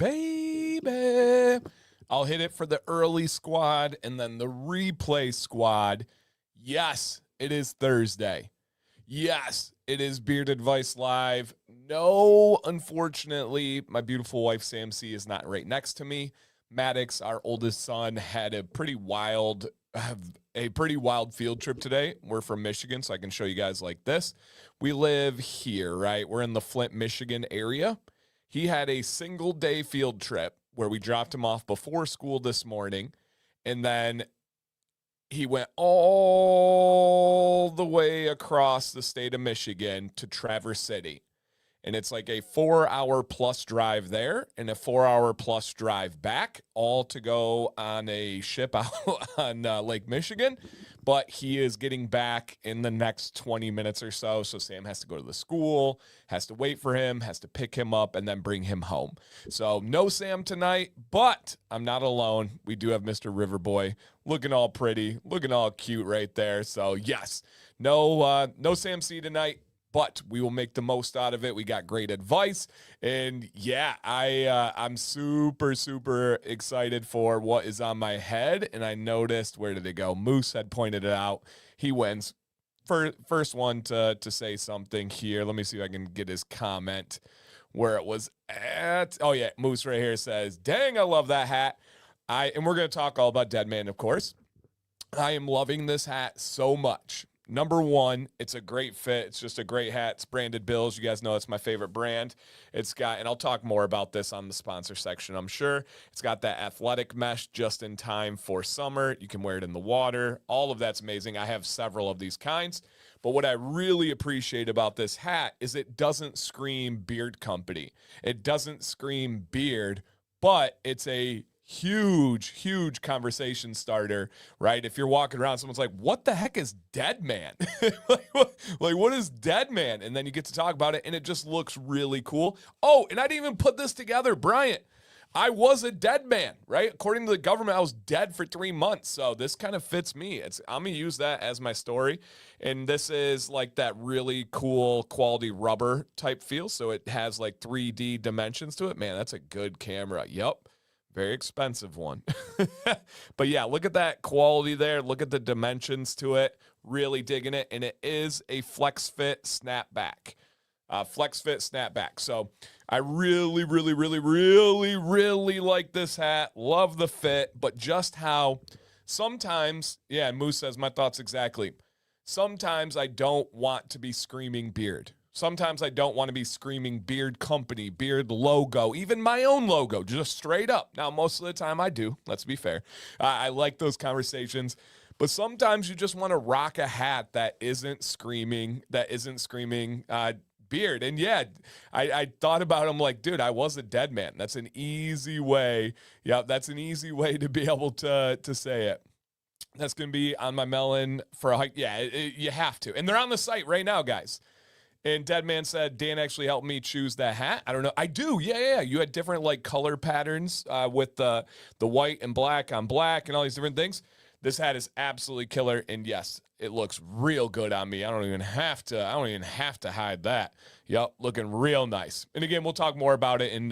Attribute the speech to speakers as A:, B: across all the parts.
A: like, baby. I'll hit it for the early squad and then the replay squad. Yes, it is Thursday. Yes, it is Beard Advice Live. No, unfortunately, my beautiful wife, Sam C, is not right next to me. Maddox, our oldest son, had a pretty wild field trip today. We're from Michigan, so I can show you guys like this. We live here, right? We're in the Flint, Michigan area. He had a single day field trip where we dropped him off before school this morning, and then he went all the way across the state of Michigan to Traverse City. And it's like a 4-hour plus drive there and a 4-hour plus drive back, all to go on a ship out on Lake Michigan. But he is getting back in the next 20 minutes or so. So Sam has to go to the school, has to wait for him, has to pick him up, and then bring him home. So no Sam tonight, but I'm not alone. We do have Mr. Riverboy looking all pretty, looking all cute right there. So yes, no Sam C tonight. But we will make the most out of it. We got great advice. And yeah, I'm super, super excited for what is on my head. And I noticed, where did it go? Moose had pointed it out. He wins. First one to say something here. Let me see if I can get his comment where it was at. Oh yeah, Moose right here says, dang, I love that hat. And we're going to talk all about Deadman, of course. I am loving this hat so much. Number one, it's a great fit. It's just a great hat. It's branded Bills. You guys know it's my favorite brand. It's got, and I'll talk more about this on the sponsor section, I'm sure. It's got that athletic mesh just in time for summer. You can wear it in the water. All of that's amazing. I have several of these kinds. But what I really appreciate about this hat is it doesn't scream beard company. It doesn't scream beard, but it's a huge conversation starter, right? If you're walking around, someone's like, what the heck is Deadman? what is Deadman? And then you get to talk about it, and it just looks really cool. Oh, and I didn't even put this together, Bryant. I was a dead man, right? According to the government, I was dead for 3 months. So this kind of fits me. I'm going to use that as my story. And this is like that really cool quality rubber type feel. So it has like 3D dimensions to it. Man, that's a good camera. Yep. Very expensive one. But yeah, look at that quality there. Look at the dimensions to it. Really digging it. And it is a flex fit snapback. So I really like this hat. Love the fit. But just how sometimes, yeah, Moose says my thoughts exactly. Sometimes I don't want to be screaming beard. Sometimes I don't want to be screaming beard company, beard logo, even my own logo, just straight up. Now, most of the time I do, let's be fair. I like those conversations, but sometimes you just want to rock a hat that isn't screaming beard. And yeah, I thought about him like, dude, I was a dead man. That's an easy way. Yeah, that's an easy way to be able to say it. That's going to be on my melon for a hike. Yeah, you have to. And they're on the site right now, guys. And Deadman said, Dan actually helped me choose that hat. I don't know. I do. Yeah. You had different like color patterns with the white and black on black and all these different things. This hat is absolutely killer. And yes, it looks real good on me. I don't even have to hide that. Yep. Looking real nice. And again, we'll talk more about it in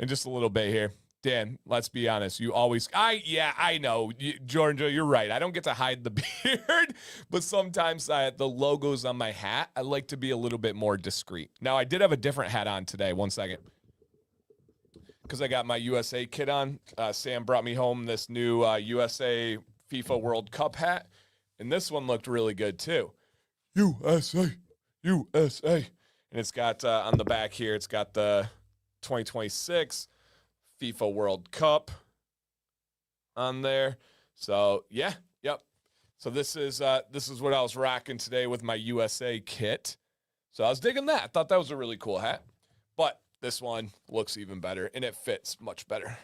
A: just a little bit here. Dan, let's be honest. You always, I know, Georgia, you're right. I don't get to hide the beard, but sometimes the logos on my hat, I like to be a little bit more discreet. Now, I did have a different hat on today. One second. Because I got my USA kit on. Sam brought me home this new USA FIFA World Cup hat, and this one looked really good too. USA. And it's got, on the back here, it's got the 2026 FIFA World Cup on there. So yeah, yep. So this is what I was rocking today with my USA kit. So I was digging that. I thought that was a really cool hat. But this one looks even better and it fits much better.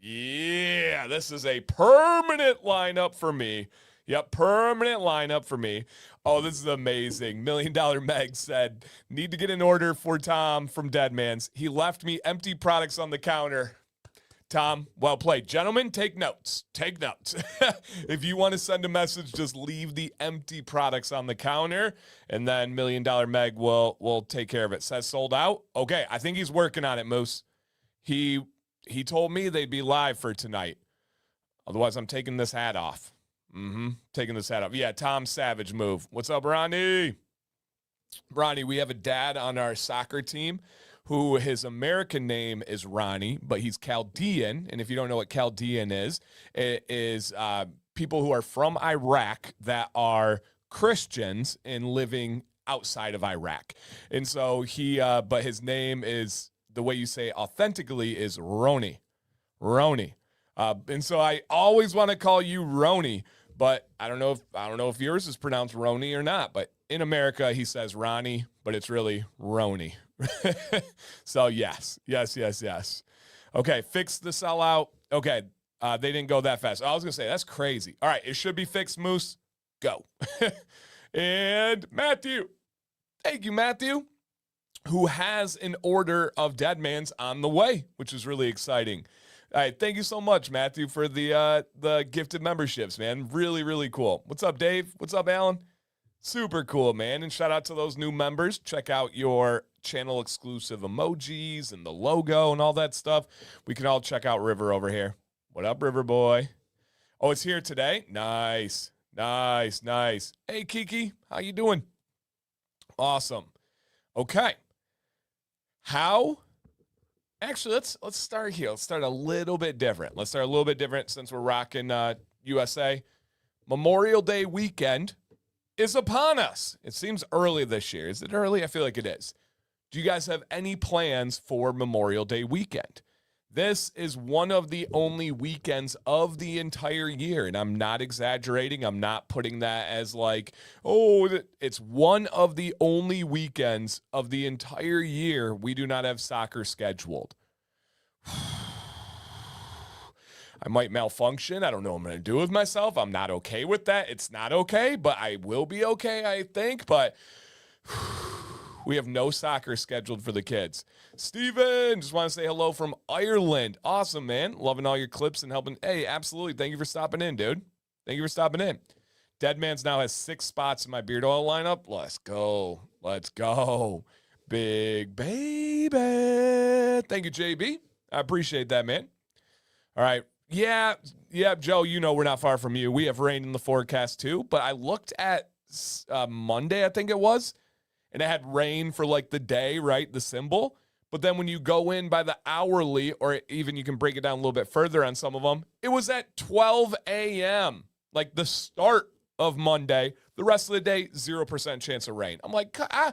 A: Yeah, this is a permanent lineup for me. Yep, permanent lineup for me. Oh, this is amazing. $1 Million Meg said, need to get an order for Tom from Deadman's. He left me empty products on the counter. Tom, well played. Gentlemen, take notes. Take notes. If you want to send a message, just leave the empty products on the counter, and then $1 Million Meg will take care of it. Says sold out. Okay, I think he's working on it, Moose. He he told me they'd be live for tonight. Otherwise, I'm taking this hat off. Taking this hat off. Yeah, Tom Savage move. What's up, Ronnie? Ronnie, we have a dad on our soccer team who his American name is Ronnie, but he's Chaldean. And if you don't know what Chaldean is, it is people who are from Iraq that are Christians and living outside of Iraq. And so but his name is, the way you say it authentically, is Roni. Roni. And so I always want to call you Roni, but I don't know if yours is pronounced Roni or not, but in America he says Ronnie, but it's really Roni. So yes. Okay, fix the sellout. Okay, they didn't go that fast. I was gonna say that's crazy. All right, it should be fixed, Moose. Go. And Matthew, thank you, Matthew, who has an order of Deadmans on the way, which is really exciting. All right, thank you so much, Matthew, for the gifted memberships, man. Really, really cool. What's up, Dave? What's up, Alan? Super cool, man. And shout out to those new members. Check out your channel exclusive emojis and the logo and all that stuff. We can all check out River over here. What up, River boy? Oh, it's here today? Nice. Hey, Kiki, how you doing? Awesome. Okay. Actually, let's start here. Let's start a little bit different. Since we're rocking USA. Memorial Day weekend is upon us. It seems early this year. Is it early? I feel like it is. Do you guys have any plans for Memorial Day weekend? This is one of the only weekends of the entire year, and I'm not exaggerating. I'm not putting that as like, it's one of the only weekends of the entire year we do not have soccer scheduled. I might malfunction. I don't know what I'm going to do with myself. I'm not okay with that. It's not okay, but I will be okay, I think. But we have no soccer scheduled for the kids. Steven, just want to say hello from Ireland. Awesome, man. Loving all your clips and helping. Hey, absolutely. Thank you for stopping in, dude. Thank you for stopping in. Deadman's now has 6 spots in my beard oil lineup. Let's go. Big baby. Thank you, JB. I appreciate that, man. All right. Yeah, Joe, you know we're not far from you. We have rain in the forecast too, but I looked at Monday, I think it was, and it had rain for like the day, right? The symbol. But then when you go in by the hourly, or even you can break it down a little bit further on some of them, it was at 12 a.m., like the start of Monday. The rest of the day, 0% chance of rain. I'm like, how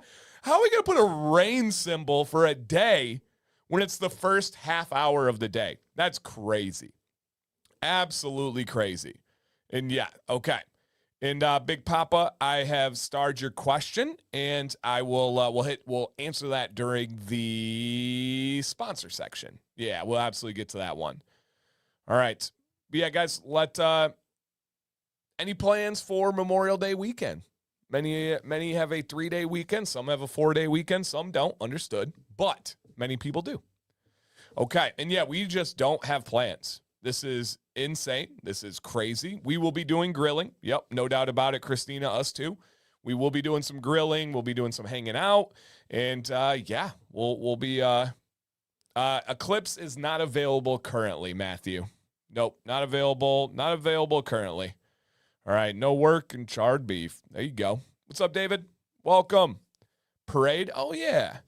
A: are we going to put a rain symbol for a day when it's the first half hour of the day? That's crazy. Absolutely crazy. And yeah, okay. And Big Papa, I have starred your question, and I will we'll answer that during the sponsor section. Yeah, we'll absolutely get to that one. All right. But yeah, guys, any plans for Memorial Day weekend? Many have a 3-day weekend, some have a 4-day weekend, some don't. Understood. But many people do. Okay. And yeah, we just don't have plans. This is insane. This is crazy. We will be doing grilling. Yep, no doubt about it. Christina, us too. We will be doing some grilling. We'll be doing some hanging out. And yeah, we'll be Eclipse is not available currently, Matthew. Nope, not available. Not available currently. All right, no work and charred beef. There you go. What's up, David? Welcome. Parade? Oh yeah.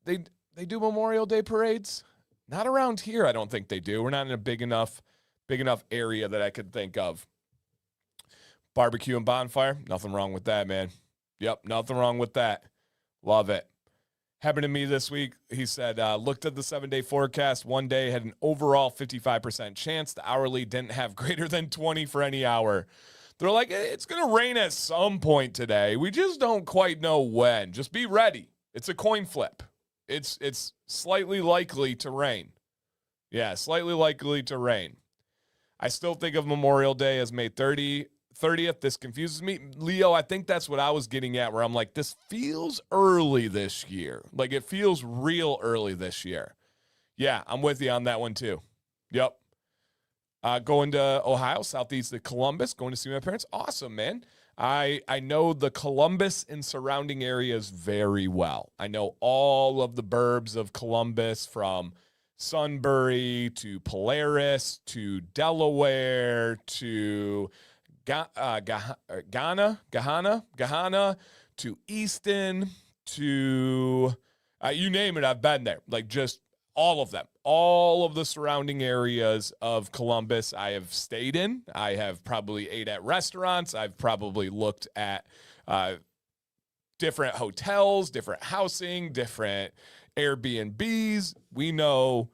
A: They do Memorial Day parades? Not around here, I don't think they do. We're not in a big enough area that I could think of. Barbecue and bonfire, nothing wrong with that, man. Yep, nothing wrong with that. Love it. Happened to me this week. He said, looked at the 7-day forecast. One day had an overall 55% chance. The hourly didn't have greater than 20 for any hour. They're like, it's going to rain at some point today. We just don't quite know when. Just be ready. It's a coin flip. It's slightly likely to rain. Yeah, slightly likely to rain. I still think of Memorial Day as May 30th. This confuses me. Leo, I think that's what I was getting at, where I'm like, this feels early this year. Like, it feels real early this year. Yeah, I'm with you on that one, too. Yep. Going to Ohio, southeast of Columbus, going to see my parents. Awesome, man. I know the Columbus and surrounding areas very well. I know all of the burbs of Columbus, from Sunbury to Polaris to Delaware to Gahana to Easton to you name it, I've been there. Like just all of them, all of the surrounding areas of Columbus I have stayed in. I have probably ate at restaurants. I've probably looked at different hotels, different housing, different Airbnbs. We know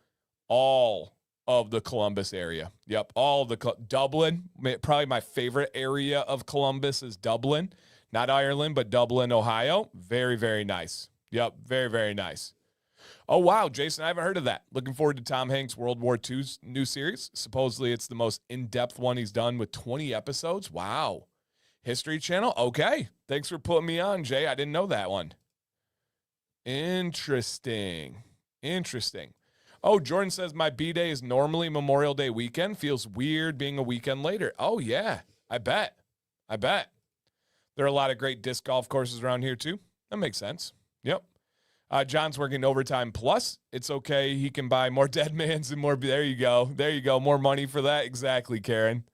A: all of the Columbus area. Yep, all of the Dublin. Probably my favorite area of Columbus is Dublin. Not Ireland, but Dublin, Ohio. Very, very nice. Yep, very, very nice. Oh, wow, Jason, I haven't heard of that. Looking forward to Tom Hanks' World War II's new series. Supposedly it's the most in-depth one he's done with 20 episodes. Wow. History Channel? Okay. Thanks for putting me on, Jay. I didn't know that one. Interesting. Oh, Jordan says my B-Day is normally Memorial Day weekend. Feels weird being a weekend later. Oh, yeah. I bet. There are a lot of great disc golf courses around here, too. That makes sense. Yep. John's working overtime plus. It's okay. He can buy more Deadmans and more. There you go. More money for that. Exactly, Karen.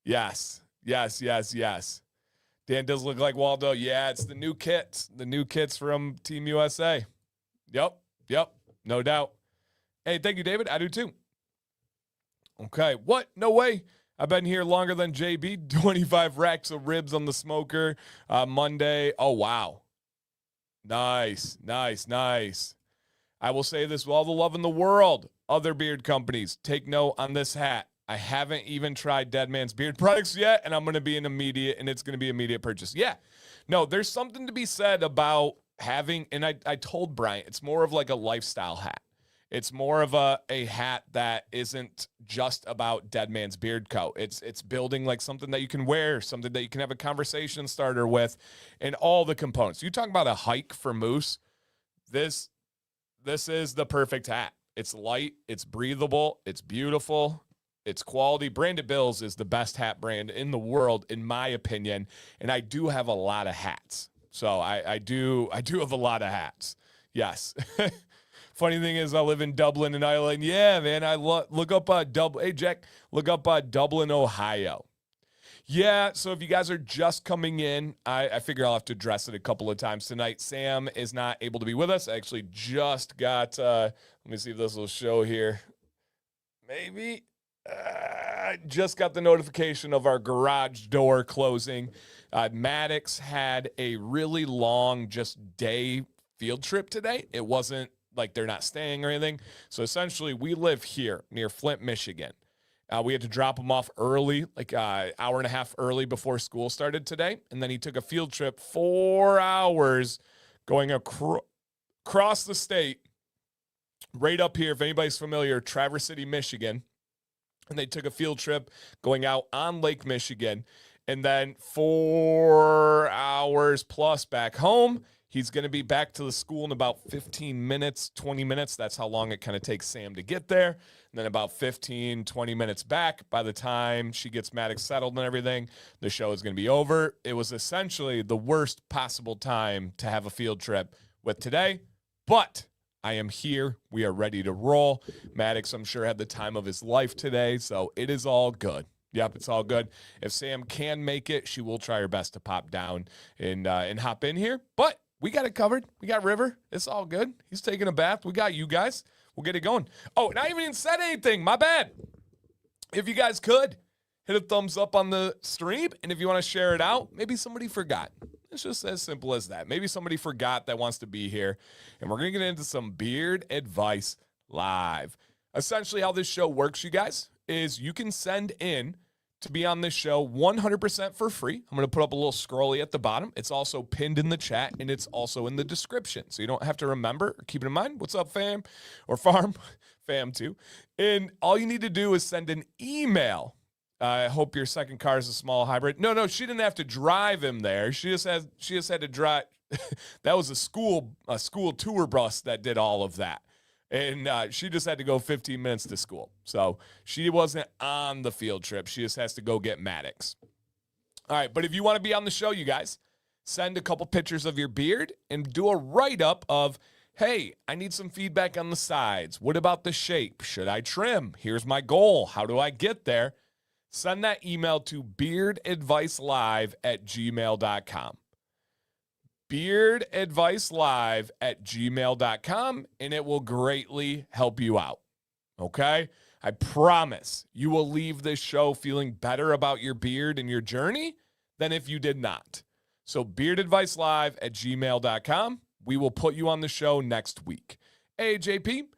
A: Yes. Dan does look like Waldo. Yeah, it's the new kits. The new kits from Team USA. Yep. No doubt. Hey, thank you, David. I do too. Okay. What? No way. I've been here longer than JB. 25 racks of ribs on the smoker Monday. Oh, wow. Nice. I will say this with all the love in the world. Other beard companies, take note on this hat. I haven't even tried Deadman's beard products yet, and I'm going to be it's going to be immediate purchase. Yeah. No, there's something to be said about having, and I told Brian, it's more of like a lifestyle hat. It's more of a hat that isn't just about Deadman's Beard Co. It's building like something that you can wear, something that you can have a conversation starter with, and all the components. You talk about a hike for moose. This is the perfect hat. It's light, it's breathable, it's beautiful, it's quality. Branded Bills is the best hat brand in the world, in my opinion. And I do have a lot of hats. So I do have a lot of hats. Yes. Funny thing is, I live in Dublin and Ireland. Yeah, man. I look up Dublin. Hey, Jack, look up Dublin, Ohio. Yeah, so if you guys are just coming in, I figure I'll have to address it a couple of times tonight. Sam is not able to be with us. I actually just got, let me see if this will show here. Maybe. I just got the notification of our garage door closing. Maddox had a really long just day field trip today. It wasn't like they're not staying or anything. So essentially, we live here near Flint, Michigan. We had to drop him off early, like an hour and a half early before school started today. And then he took a field trip 4 hours going across the state, right up here. If anybody's familiar, Traverse City, Michigan. And they took a field trip going out on Lake Michigan. And then 4 hours plus back home. He's going to be back to the school in about 15 minutes, 20 minutes. That's how long it kind of takes Sam to get there. And then about 15, 20 minutes back. By the time she gets Maddox settled and everything, the show is going to be over. It was essentially the worst possible time to have a field trip with today. But I am here. We are ready to roll. Maddox, I'm sure, had the time of his life today. So it is all good. Yep, it's all good. If Sam can make it, she will try her best to pop down and hop in here. But we got it covered. We got River. It's all good. He's taking a bath. We got you guys. We'll get it going. Oh, and I haven't even said anything. My bad. If you guys could, hit a thumbs up on the stream. And if you want to share it out, maybe somebody forgot. It's just as simple as that. Maybe somebody forgot that wants to be here. And we're going to get into some beard advice live. Essentially, how this show works, you guys, is you can send in to be on this show 100% for free. I'm going to put up a little scrolly at the bottom. It's also pinned in the chat, and it's also in the description. So you don't have to remember or keep it in mind. What's up, fam? Or farm? Fam, too. And all you need to do is send an email. I hope your second car is a small hybrid. No, she didn't have to drive him there. She just had to drive. That was a school tour bus that did all of that. And she just had to go 15 minutes to school. So she wasn't on the field trip. She just has to go get Maddox. All right, but if you want to be on the show, you guys, send a couple pictures of your beard and do a write-up of, Hey, I need some feedback on the sides. What about the shape? Should I trim? Here's my goal. How do I get there? Send that email to beardadvicelive@gmail.com. beardadvicelive@gmail.com, and it will greatly help you out. Okay? I promise you will leave this show feeling better about your beard and your journey than if you did not. So beardadvicelive@gmail.com. We will put you on the show next week. Hey, JP,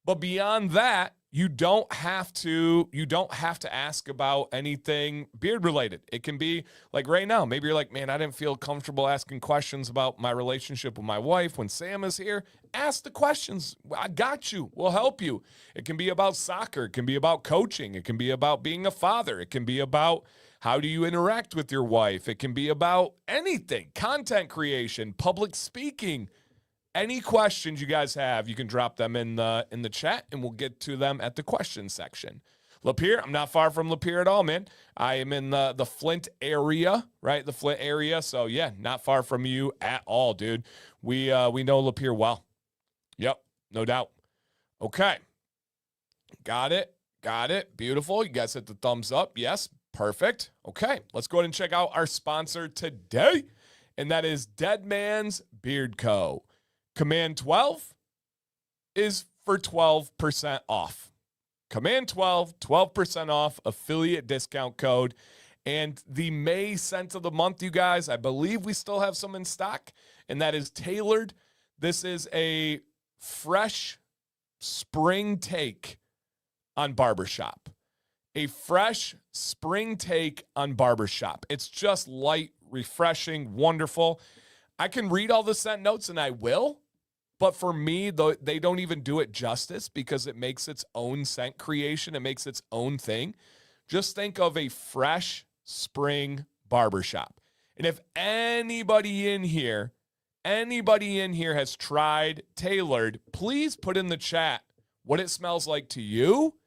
A: but beyond that, you don't have to ask about anything beard related. It can be like right now, maybe you're like, man, I didn't feel comfortable asking questions about my relationship with my wife when Sam is here. Ask the questions. I got you. We'll help you. It can be about soccer. It can be about coaching. It can be about being a father. It can be about how do you interact with your wife. It can be about anything, content creation, public speaking. Any questions you guys have, you can drop them in the chat, and we'll get to them at the question section. Lapeer, I'm not far from Lapeer at all, man. I am in the Flint area, right? The Flint area. So, yeah, not far from you at all, dude. We know Lapeer well. Yep, no doubt. Okay. Got it. Beautiful. You guys hit the thumbs up. Yes, perfect. Okay, let's go ahead and check out our sponsor today, and that is Deadman's Beard Co. Command 12 is for 12% off. Command 12, 12% off, affiliate discount code. And the May scent of the month, you guys, I believe we still have some in stock, and that is Tailored. This is a fresh spring take on barbershop. A fresh spring take on barbershop. It's just light, refreshing, wonderful. I can read all the scent notes, and I will. But for me, though, they don't even do it justice because it makes its own scent creation. It makes its own thing. Just think of a fresh spring barbershop. And if anybody in here has tried Tailored, please put in the chat what it smells like to you.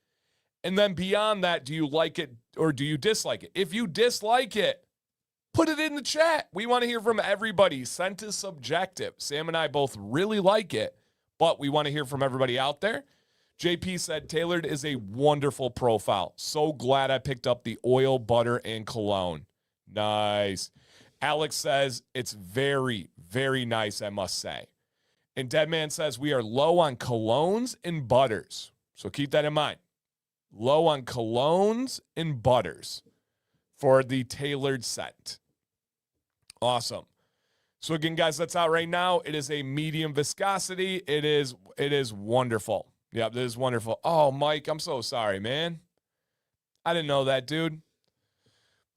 A: And then beyond that, do you like it or do you dislike it? If you dislike it, put it in the chat. We want to hear from everybody. Scent is subjective. Sam and I both really like it, but we want to hear from everybody out there. JP said, Tailored is a wonderful profile. So glad I picked up the oil, butter, and cologne. Nice. Alex says, it's very, very nice, I must say. And Deadman says, we are low on colognes and butters. So keep that in mind. Low on colognes and butters for the Tailored scent. Awesome. So again, guys, that's out right now. It is a medium viscosity. It is wonderful. Yep, this is wonderful. Oh, Mike, I'm so sorry, man. I didn't know that, dude.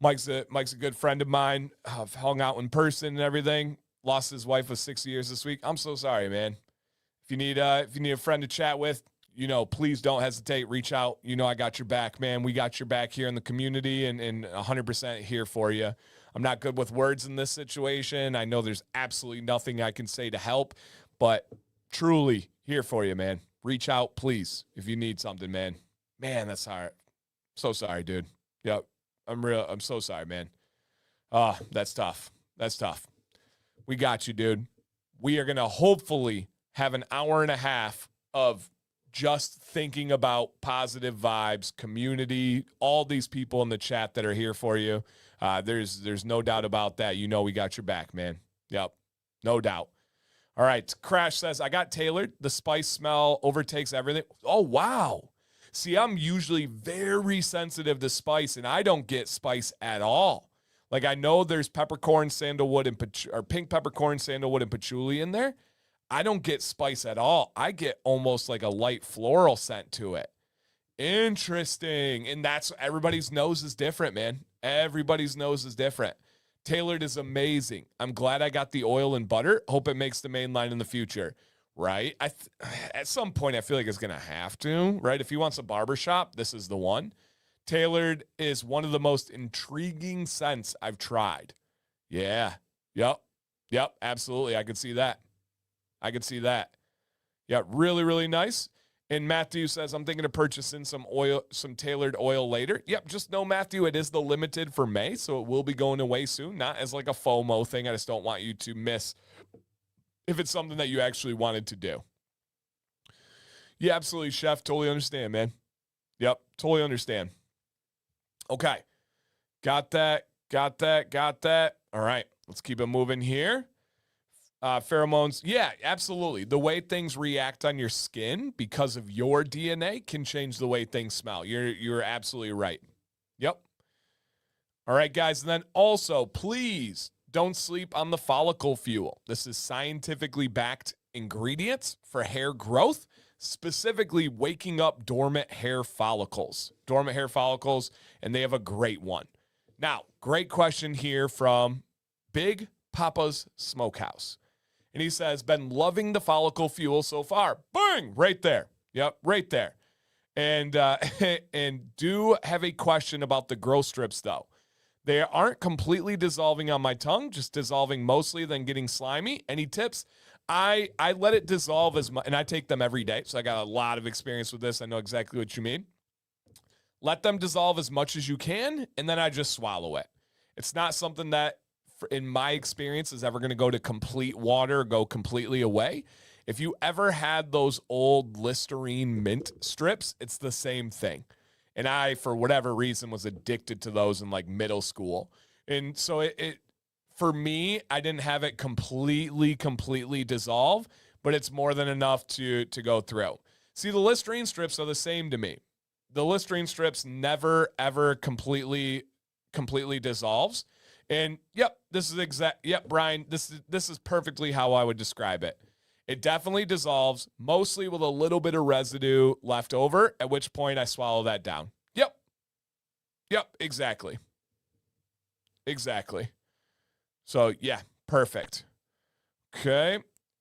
A: Mike's a good friend of mine. I've hung out in person and everything. Lost his wife of 6 years this week. I'm so sorry, man. If you need a friend to chat with, please don't hesitate. Reach out. I got your back, man. We got your back here in the community and 100% here for you. I'm not good with words in this situation. I know there's absolutely nothing I can say to help, but truly here for you, man. Reach out, please, if you need something, man. Man, that's hard. So sorry, dude. Yep. I'm so sorry, man. That's tough. We got you, dude. We are going to hopefully have an hour and a half of just thinking about positive vibes, community, all these people in the chat that are here for you. There's no doubt about that. We got your back, man. Yep, no doubt. All right, Crash says, I got Tailored. The spice smell overtakes everything. Oh, wow. See, I'm usually very sensitive to spice, and I don't get spice at all. Like, I know there's peppercorn, sandalwood, or pink peppercorn, sandalwood, and patchouli in there. I don't get spice at all. I get almost like a light floral scent to it. Interesting. And that's everybody's nose is different, man. Everybody's nose is different. Tailored is amazing. I'm glad I got the oil and butter. Hope it makes the main line in the future, right? At some point, I feel like it's going to have to, right? If he wants a barbershop, this is the one. Tailored is one of the most intriguing scents I've tried. Yeah. Yep, absolutely. I could see that. Yeah, really, really nice. And Matthew says, I'm thinking of purchasing some Tailored oil later. Yep, just know, Matthew, it is the limited for May, so it will be going away soon. Not as like a FOMO thing. I just don't want you to miss if it's something that you actually wanted to do. Yeah, absolutely, Chef. Totally understand, man. Yep, totally understand. Okay. Got that. All right, let's keep it moving here. Pheromones. Yeah, absolutely. The way things react on your skin because of your DNA can change the way things smell. You're absolutely right. Yep. All right, guys. And then also, please don't sleep on the follicle fuel. This is scientifically backed ingredients for hair growth, specifically waking up dormant hair follicles. And they have a great one. Now, great question here from Big Papa's Smokehouse. And he says, been loving the follicle fuel so far. Bang! Right there. Yep, right there. And and do have a question about the growth strips, though. They aren't completely dissolving on my tongue, just dissolving mostly, then getting slimy. Any tips? I let it dissolve as much, and I take them every day, so I got a lot of experience with this. I know exactly what you mean. Let them dissolve as much as you can, and then I just swallow it. It's not something that, in my experience, is ever going to go to complete water or go completely away. If you ever had those old Listerine mint strips, it's the same thing. And I, for whatever reason, was addicted to those in like middle school. And so it for me, I didn't have it completely dissolve, but it's more than enough to go through. See, the Listerine strips are the same to me. The Listerine strips never, ever completely dissolves. And yep, Brian, this is perfectly how I would describe it. It definitely dissolves, mostly with a little bit of residue left over, at which point I swallow that down. Yep, exactly. So, yeah, perfect. Okay.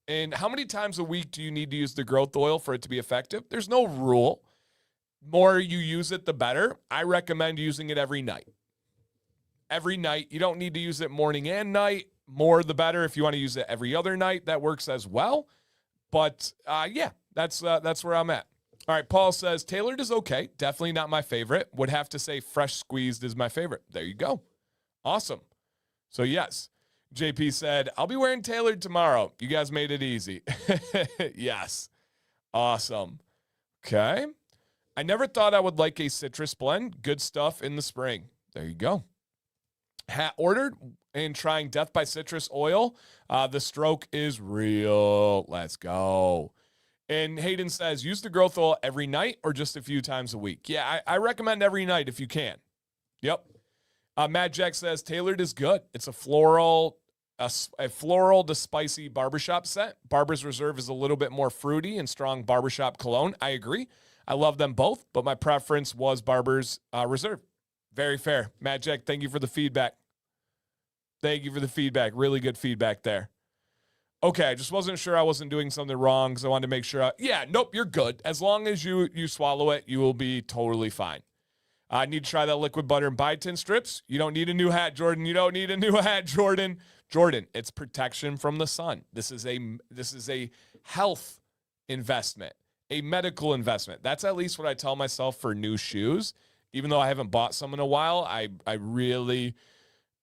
A: And how many times a week do you need to use the growth oil for it to be effective? There's no rule. More you use it, the better. I recommend using it every night. Every night. You don't need to use it morning and night. More the better. If you want to use it every other night, that works as well. But yeah, that's where I'm at. All right, Paul says, tailored is okay. Definitely not my favorite. Would have to say fresh squeezed is my favorite. There you go. Awesome. So yes, JP said, I'll be wearing tailored tomorrow. You guys made it easy. Yes. Awesome. Okay. I never thought I would like a citrus blend. Good stuff in the spring. There you go. Ordered and trying Death by Citrus oil. The stroke is real. Let's go. And Hayden says, use the growth oil every night or just a few times a week. Yeah, I recommend every night if you can. Yep. Matt Jack says, tailored is good. It's a floral to spicy barbershop scent. Barber's Reserve is a little bit more fruity and strong barbershop cologne. I agree. I love them both, but my preference was Barber's Reserve. Very fair. Matt Jack, thank you for the feedback. Really good feedback there. Okay, I just wasn't sure I wasn't doing something wrong because I wanted to make sure. Nope, you're good. As long as you swallow it, you will be totally fine. I need to try that liquid butter and biotin strips. You don't need a new hat, Jordan. Jordan, it's protection from the sun. This is a health investment, a medical investment. That's at least what I tell myself for new shoes. Even though I haven't bought some in a while, I really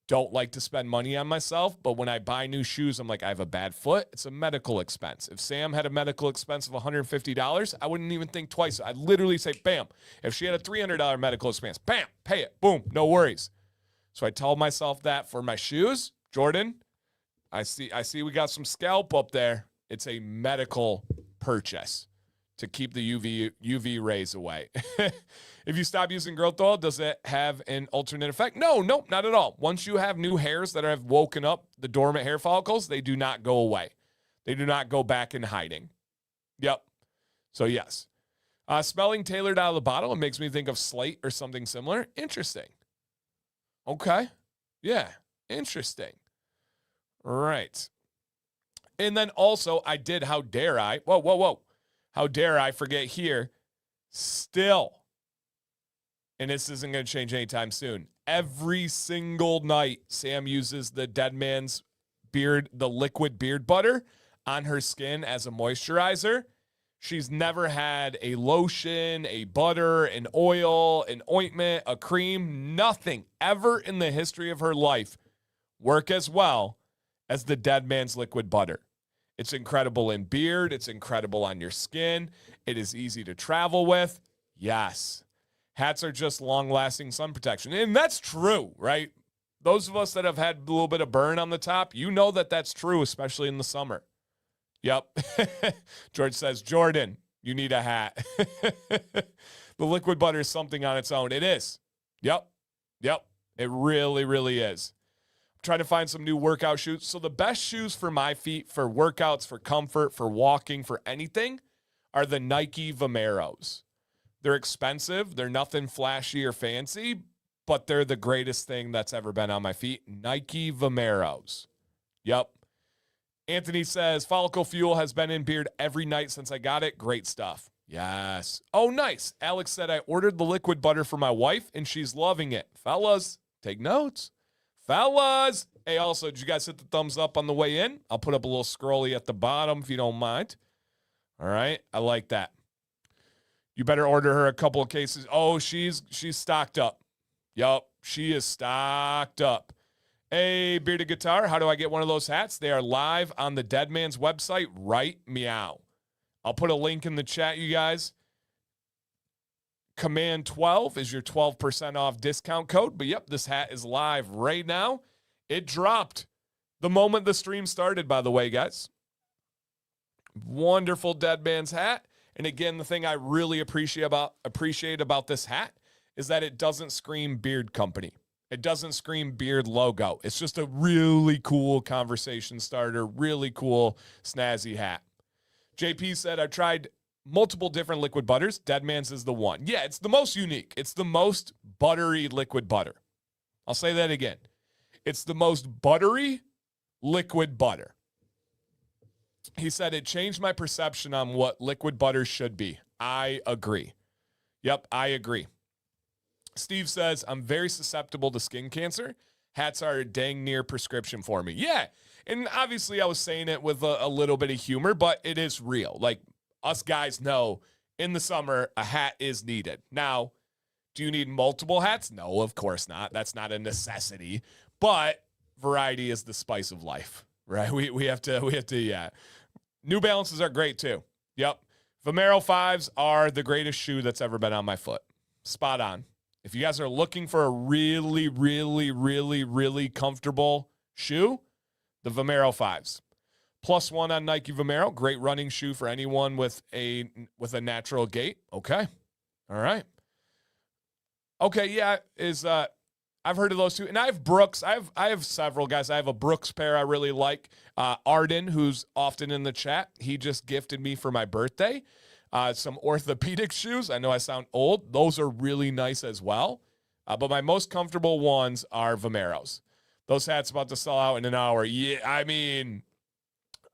A: don't like to spend money on myself, but when I buy new shoes, I'm like, I have a bad foot. It's a medical expense. If Sam had a medical expense of $150, I wouldn't even think twice. I'd literally say, bam. If she had a $300 medical expense, bam, pay it. Boom, no worries. So I tell myself that for my shoes. Jordan, I see we got some scalp up there. It's a medical purchase to keep the UV rays away. If you stop using growth oil, does it have an alternate effect? No, not at all. Once you have new hairs that have woken up the dormant hair follicles, they do not go away. They do not go back in hiding. Yep. So yes. Smelling tailored out of the bottle, it makes me think of Slate or something similar. Interesting. Okay. Yeah. Interesting. Right. And then also I did, how dare I? Whoa. How dare I forget here? Still, and this isn't going to change anytime soon, every single night, Sam uses the Deadman's beard, the liquid beard butter on her skin as a moisturizer. She's never had a lotion, a butter, an oil, an ointment, a cream, nothing ever in the history of her life work as well as the Deadman's liquid butter. It's incredible in beard. It's incredible on your skin. It is easy to travel with. Yes. Hats are just long-lasting sun protection. And that's true, right? Those of us that have had a little bit of burn on the top, you know that that's true, especially in the summer. Yep. George says, Jordan, you need a hat. The liquid butter is something on its own. It is. Yep. It really, really is. I'm trying to find some new workout shoes. So the best shoes for my feet, for workouts, for comfort, for walking, for anything, are the Nike Vomeros. They're expensive. They're nothing flashy or fancy, but they're the greatest thing that's ever been on my feet. Nike Vomeros. Yep. Anthony says, Follicle Fuel has been in beard every night since I got it. Great stuff. Yes. Oh, nice. Alex said, I ordered the liquid butter for my wife, and she's loving it. Fellas, take notes. Fellas. Hey, also, did you guys hit the thumbs up on the way in? I'll put up a little scrolly at the bottom if you don't mind. All right. I like that. You better order her a couple of cases. Oh, she's stocked up. Yup, she is stocked up. Hey, Bearded Guitar, how do I get one of those hats? They are live on the Deadman's website right meow. I'll put a link in the chat, you guys. Command 12 is your 12% off discount code. But yep, this hat is live right now. It dropped the moment the stream started, by the way, guys. Wonderful Deadman's hat. And again, the thing I really appreciate about this hat is that it doesn't scream beard company. It doesn't scream beard logo. It's just a really cool conversation starter, really cool snazzy hat. JP said, I tried multiple different liquid butters. Deadman's is the one. Yeah, it's the most unique. It's the most buttery liquid butter. I'll say that again. It's the most buttery liquid butter. He said, it changed my perception on what liquid butter should be. I agree. Yep, I agree. Steve says, I'm very susceptible to skin cancer. Hats are a dang near prescription for me. Yeah, and obviously I was saying it with a little bit of humor, but it is real. Like, us guys know in the summer, a hat is needed. Now, do you need multiple hats? No, of course not. That's not a necessity. But variety is the spice of life, right? We have to, yeah. New Balances are great too. Yep. Vomero 5s are the greatest shoe that's ever been on my foot. Spot on. If you guys are looking for a really, really, really, really comfortable shoe, the Vomero 5s. +1 on Nike Vomero. Great running shoe for anyone with a natural gait. Okay. All right. Okay, yeah, I've heard of those two. And I have Brooks. I have several guys. I have a Brooks pair I really like. Arden, who's often in the chat, he just gifted me for my birthday some orthopedic shoes. I know I sound old. Those are really nice as well. But my most comfortable ones are Vomeros. Those hats about to sell out in an hour. Yeah, I mean,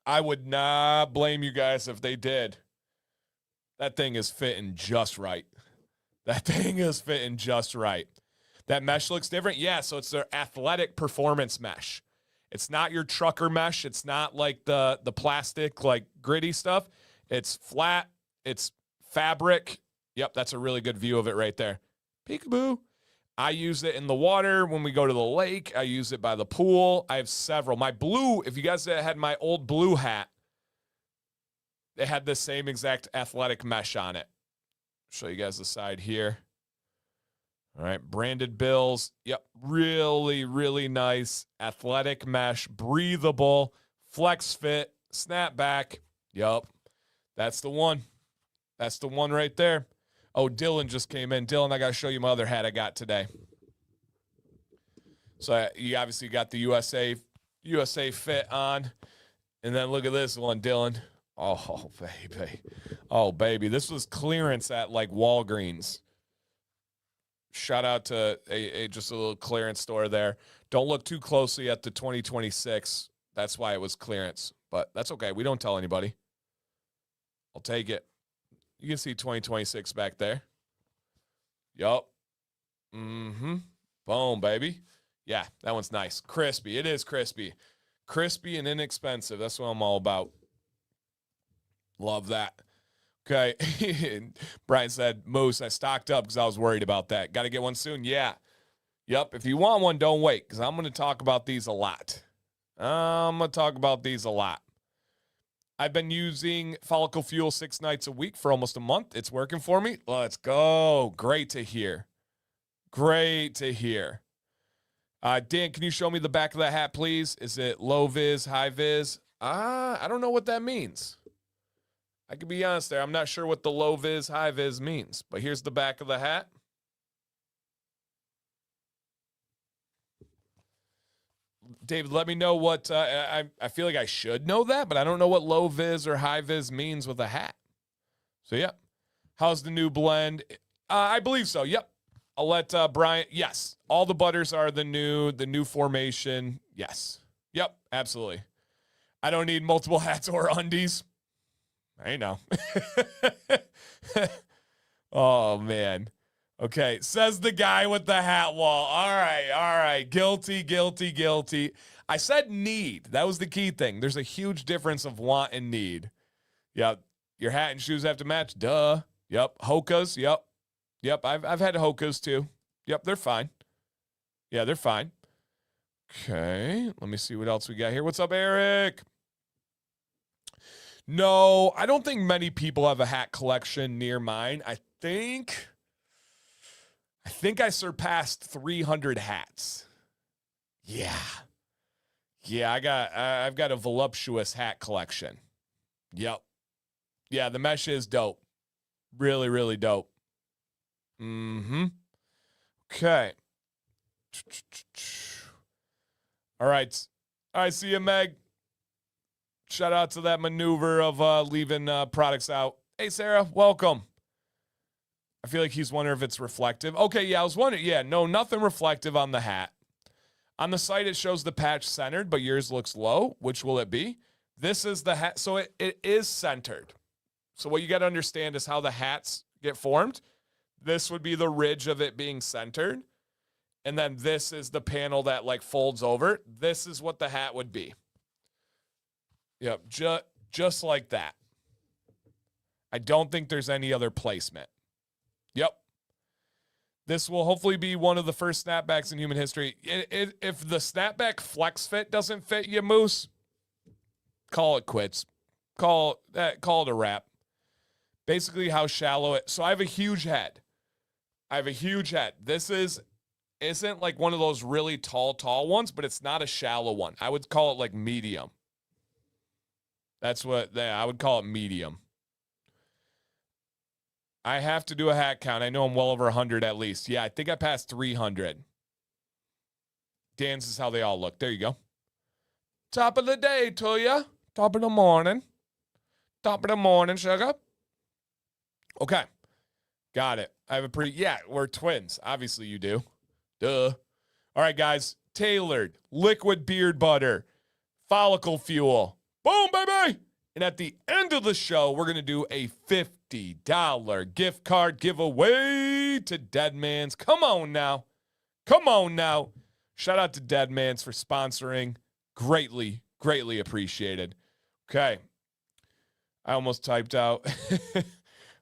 A: I would not blame you guys if they did. That thing is fitting just right. That thing is fitting just right. That mesh looks different. Yeah, so it's their athletic performance mesh. It's not your trucker mesh. It's not like the plastic, like gritty stuff. It's flat. It's fabric. Yep, that's a really good view of it right there. Peekaboo. I use it in the water when we go to the lake. I use it by the pool. I have several. My blue, if you guys had my old blue hat, it had the same exact athletic mesh on it. Show you guys the side here. All right, branded bills. Yep, really, really nice. Athletic mesh, breathable, flex fit, snapback. Yep, that's the one. That's the one right there. Oh, Dylan just came in. Dylan, I got to show you my other hat I got today. So you obviously got the USA fit on. And then look at this one, Dylan. Oh, baby. Oh, baby. This was clearance at like Walgreens. Shout out to just a little clearance store there. Don't look too closely at the 2026. That's why it was clearance. But that's okay. We don't tell anybody. I'll take it. You can see 2026 back there. Yup. Mm-hmm. Boom, baby. Yeah, that one's nice. Crispy. It is crispy. Crispy and inexpensive. That's what I'm all about. Love that. Okay. Brian said, Moose, I stocked up because I was worried about that. Got to get one soon? Yeah. Yep. If you want one, don't wait, because I'm going to talk about these a lot. I've been using Follicle Fuel 6 nights a week for almost a month. It's working for me. Let's go. Great to hear. Great to hear. Dan, can you show me the back of the hat, please? Is it low vis, high vis? I don't know what that means. I can be honest there. I'm not sure what the low vis, high vis means. But here's the back of the hat. David, let me know what, I feel like I should know that, but I don't know what low vis or high vis means with a hat. So, yep. How's the new blend? I believe so, yep. I'll let Brian, yes. All the butters are the new formation. Yes. Yep, absolutely. I don't need multiple hats or undies. I know. Oh, man. Okay, says the guy with the hat wall. All right. Guilty. I said need. That was the key thing. There's a huge difference of want and need. Yep. Your hat and shoes have to match. Duh. Yep. Hokas. Yep. I've had Hokas too. Yep, they're fine. Yeah, they're fine. Okay, let me see what else we got here. What's up, Eric? No, I don't think many people have a hat collection near mine. I think I surpassed 300 hats. Yeah, I've got a voluptuous hat collection. Yep. Yeah, the mesh is dope. Really, really dope. Mm-hmm. Okay. All right. See you, Meg. Shout out to that maneuver of leaving products out. Hey, Sarah, welcome. I feel like he's wondering if it's reflective. Okay, yeah, I was wondering. Yeah, no, nothing reflective on the hat. On the site, it shows the patch centered, but yours looks low. Which will it be? This is the hat. So it is centered. So what you got to understand is how the hats get formed. This would be the ridge of it being centered. And then this is the panel that like folds over. This is what the hat would be. Yep, just like that. I don't think there's any other placement. Yep. This will hopefully be one of the first snapbacks in human history. If the snapback flex fit doesn't fit you, Moose, call it quits. Call it a wrap. Basically how shallow it. So I have a huge head. This isn't like one of those really tall ones, but it's not a shallow one. I would call it like medium. I would call it medium. I have to do a hat count. I know I'm well over 100 at least. Yeah, I think I passed 300. Dan's is how they all look. There you go. Top of the day to ya. Top of the morning. Top of the morning, sugar. Okay. Got it. I have we're twins. Obviously you do. Duh. All right, guys. Tailored liquid beard butter, follicle fuel. Boom, baby. And at the end of the show, we're going to do a $50 gift card giveaway to Deadman's. Come on now. Shout out to Deadman's for sponsoring. Greatly, greatly appreciated. Okay. I almost typed out.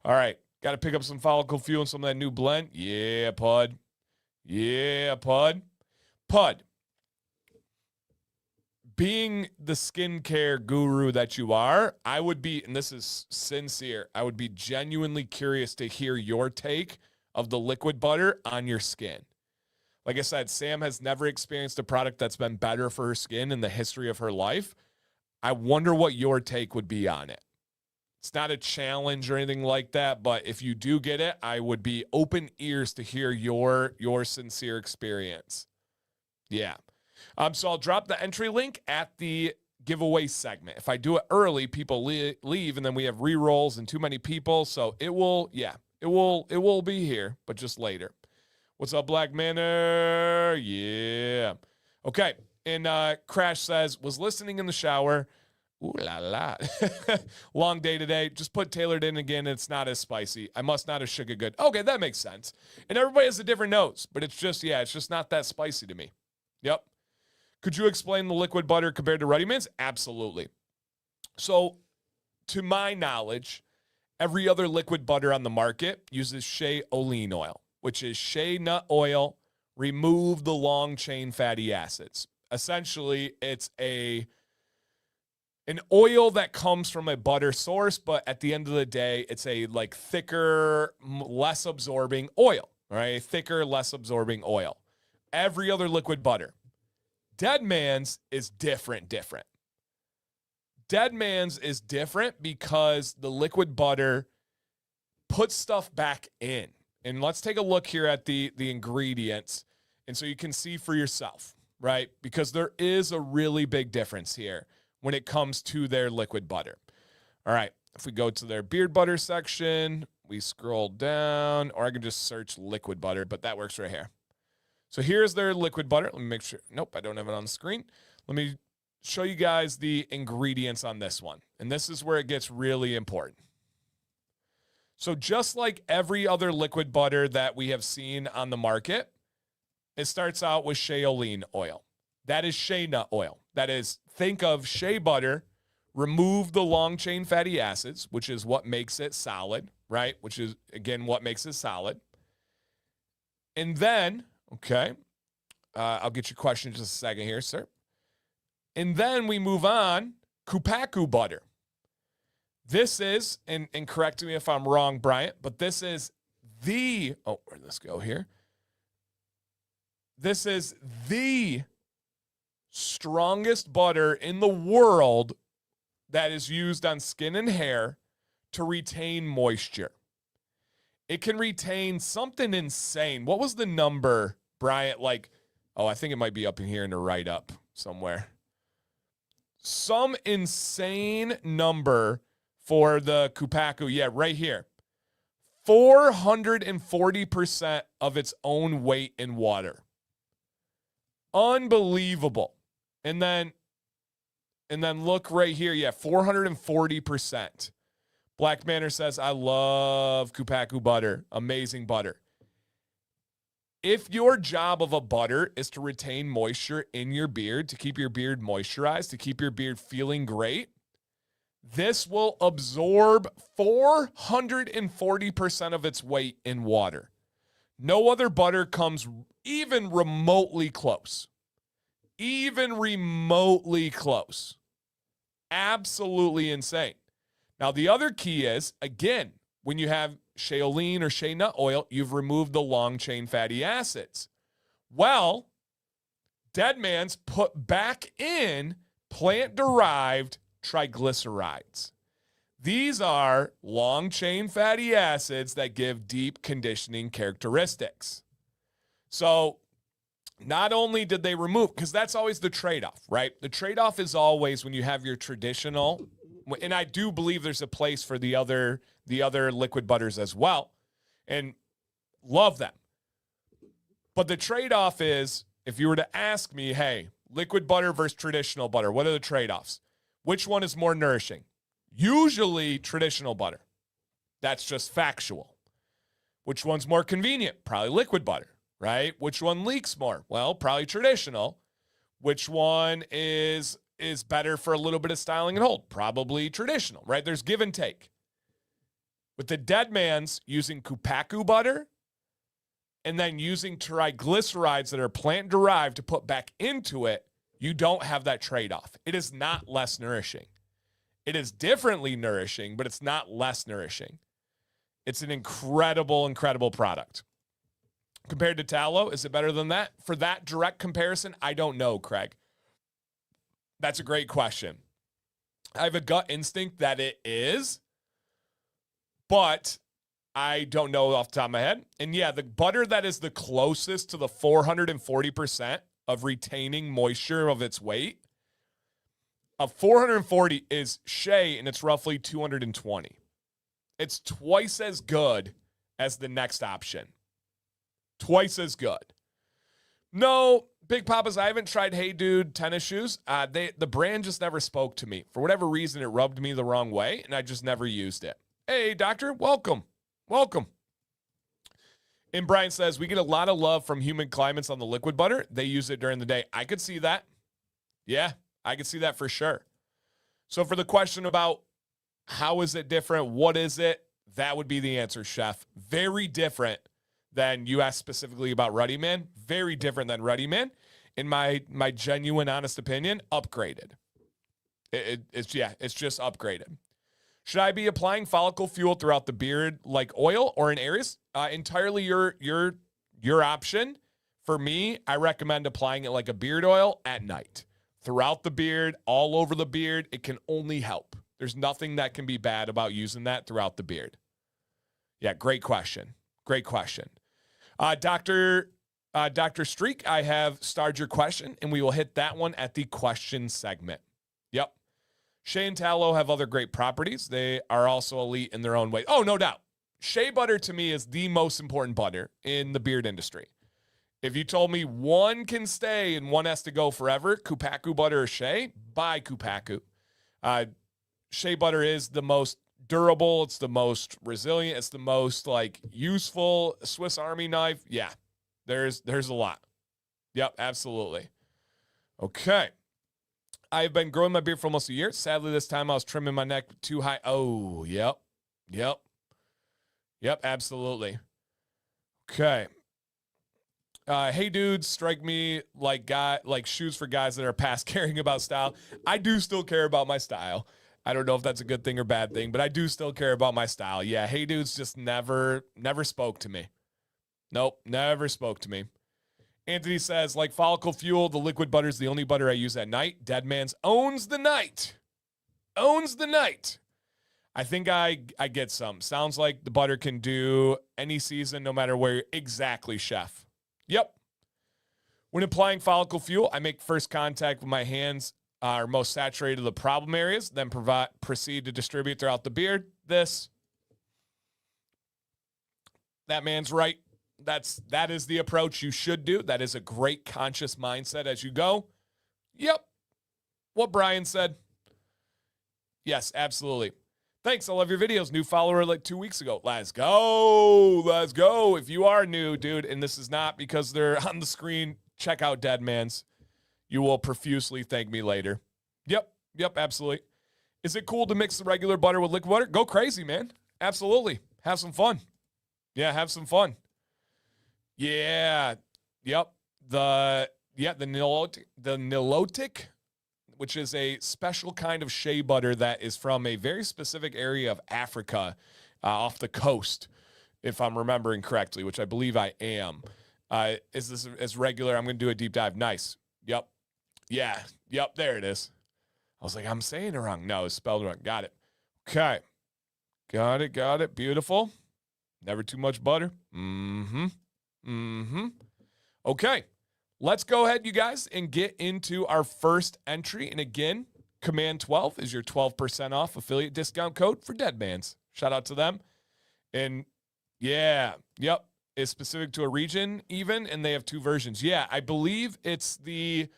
A: All right. Got to pick up some follicle fuel and some of that new blend. Yeah, Pud. Pud. Being the skincare guru that you are, I would be, and this is sincere, I would be genuinely curious to hear your take of the liquid butter on your skin. Like I said, Sam has never experienced a product that's been better for her skin in the history of her life. I wonder what your take would be on it. It's not a challenge or anything like that, but if you do get it, I would be open ears to hear your sincere experience. Yeah. So I'll drop the entry link at the giveaway segment. If I do it early, people leave, and then we have re-rolls and too many people. So it will be here, but just later. What's up, Black Manor? Yeah. Okay. And Crash says, was listening in the shower. Ooh la la. Long day today. Just put tailored in again. It's not as spicy. I must not have sugar good. Okay, that makes sense. And everybody has a different nose, but it's just not that spicy to me. Yep. Could you explain the liquid butter compared to Ready Mints? Absolutely. So, to my knowledge, every other liquid butter on the market uses shea olein oil, which is shea nut oil, remove the long chain fatty acids. Essentially, it's an oil that comes from a butter source, but at the end of the day, it's a like thicker, less absorbing oil, right? Thicker, less absorbing oil. Every other liquid butter. Deadman's is different. Deadman's is different because the liquid butter puts stuff back in. And let's take a look here at the ingredients. And so you can see for yourself, right? Because there is a really big difference here when it comes to their liquid butter. All right, if we go to their beard butter section, we scroll down, or I can just search liquid butter, but that works right here. So here's their liquid butter. Let me make sure. Nope, I don't have it on the screen. Let me show you guys the ingredients on this one. And this is where it gets really important. So just like every other liquid butter that we have seen on the market, it starts out with shea olein oil. That is shea nut oil. That is, think of shea butter, remove the long chain fatty acids, which is what makes it solid, right? Which is, again, what makes it solid. And then, okay, I'll get your question in just a second here, sir. And then we move on, Kupaku butter. This is, and correct me if I'm wrong, Bryant, but this is the, oh, where'd this go here? This is the strongest butter in the world that is used on skin and hair to retain moisture. It can retain something insane. What was the number, Bryant? Like, oh, I think it might be up in here in the write-up somewhere. Some insane number for the Kupaku. Yeah, right here. 440% of its own weight in water. Unbelievable. And then look right here. Yeah, 440%. Black Manor says, I love Kupaku butter. Amazing butter. If your job of a butter is to retain moisture in your beard, to keep your beard moisturized, to keep your beard feeling great, this will absorb 440% of its weight in water. No other butter comes even remotely close. Even remotely close. Absolutely insane. Now, the other key is, again, when you have shea olein or shea nut oil, you've removed the long chain fatty acids. Well, Deadman's put back in plant-derived triglycerides. These are long chain fatty acids that give deep conditioning characteristics. So not only did they remove, because that's always the trade-off, right? The trade-off is always when you have your traditional, and I do believe there's a place for the other liquid butters as well, and love them. But the trade-off is, if you were to ask me, hey, liquid butter versus traditional butter, what are the trade-offs? Which one is more nourishing? Usually traditional butter. That's just factual. Which one's more convenient? Probably liquid butter, right? Which one leaks more? Well, probably traditional. Which one is better for a little bit of styling and hold? Probably traditional, right? There's give and take. With the Deadman's using Kupaku butter and then using triglycerides that are plant-derived to put back into it, you don't have that trade-off. It is not less nourishing. It is differently nourishing, but it's not less nourishing. It's an incredible, incredible product. Compared to tallow, is it better than that? For that direct comparison, I don't know, Craig. That's a great question. I have a gut instinct that it is, but I don't know off the top of my head. And yeah, the butter that is the closest to the 440% of retaining moisture of its weight, of 440 is shea, and it's roughly 220. It's twice as good as the next option. Twice as good. No, Big Papas, I haven't tried Hey Dude tennis shoes. The brand just never spoke to me. For whatever reason, it rubbed me the wrong way, and I just never used it. Hey, doctor, welcome. Welcome. And Brian says, we get a lot of love from Human Climates on the liquid butter. They use it during the day. I could see that. Yeah, I could see that for sure. So for the question about how is it different, what is it, that would be the answer, Chef. Very different than you asked specifically about Ruddy Man. Very different than Ruddy Man. In my genuine, honest opinion, upgraded. It's just upgraded. Should I be applying follicle fuel throughout the beard like oil or in areas? Entirely your option. For me, I recommend applying it like a beard oil at night. Throughout the beard, all over the beard, it can only help. There's nothing that can be bad about using that throughout the beard. Yeah, great question. Great question. Dr. Streak, I have starred your question, and we will hit that one at the question segment. Yep. Shea and tallow have other great properties. They are also elite in their own way. Oh, no doubt. Shea butter to me is the most important butter in the beard industry. If you told me one can stay and one has to go forever, Kupaku butter or Shea, buy Kupaku. Shea butter is the most durable. It's the most resilient. It's the most like useful Swiss Army knife. Yeah, there's a lot. Yep, absolutely. Okay. I've been growing my beard for almost a year. Sadly, this time I was trimming my neck too high. Oh, yep, absolutely. Okay. Hey dudes, strike me like shoes for guys that are past caring about style. I do still care about my style. I don't know if that's a good thing or bad thing, but I do still care about my style. Yeah, hey dudes just never spoke to me. Nope, never spoke to me. Anthony says, like follicle fuel, the liquid butter is the only butter I use at night. Deadman's owns the night. Owns the night. I think I get some. Sounds like the butter can do any season, no matter where. Exactly, chef. Yep. When applying follicle fuel, I make first contact with my hands are most saturated to the problem areas, then proceed to distribute throughout the beard. That man's right. That is the approach you should do. That is a great conscious mindset as you go. Yep. What Brian said. Yes, absolutely. Thanks. I love your videos. New follower like 2 weeks ago. Let's go. Let's go. If you are new, dude, and this is not because they're on the screen, check out Deadman's. You will profusely thank me later. Yep, absolutely. Is it cool to mix the regular butter with liquid butter? Go crazy, man. Absolutely. Have some fun. Yeah, have some fun. Yeah. Yep. The Nilotic, which is a special kind of shea butter that is from a very specific area of Africa, off the coast, if I'm remembering correctly, which I believe I am. Is this as regular? I'm going to do a deep dive. Nice. Yep. Yeah. Yep. There it is. I was like, I'm saying it wrong. No, it's spelled wrong. Got it. Okay. Got it. Beautiful. Never too much butter. Okay. Let's go ahead, you guys, and get into our first entry. And again, Command 12 is your 12% off affiliate discount code for Deadmans. Shout out to them. And yeah, yep, it's specific to a region even, and they have 2 versions. Yeah, I believe it's is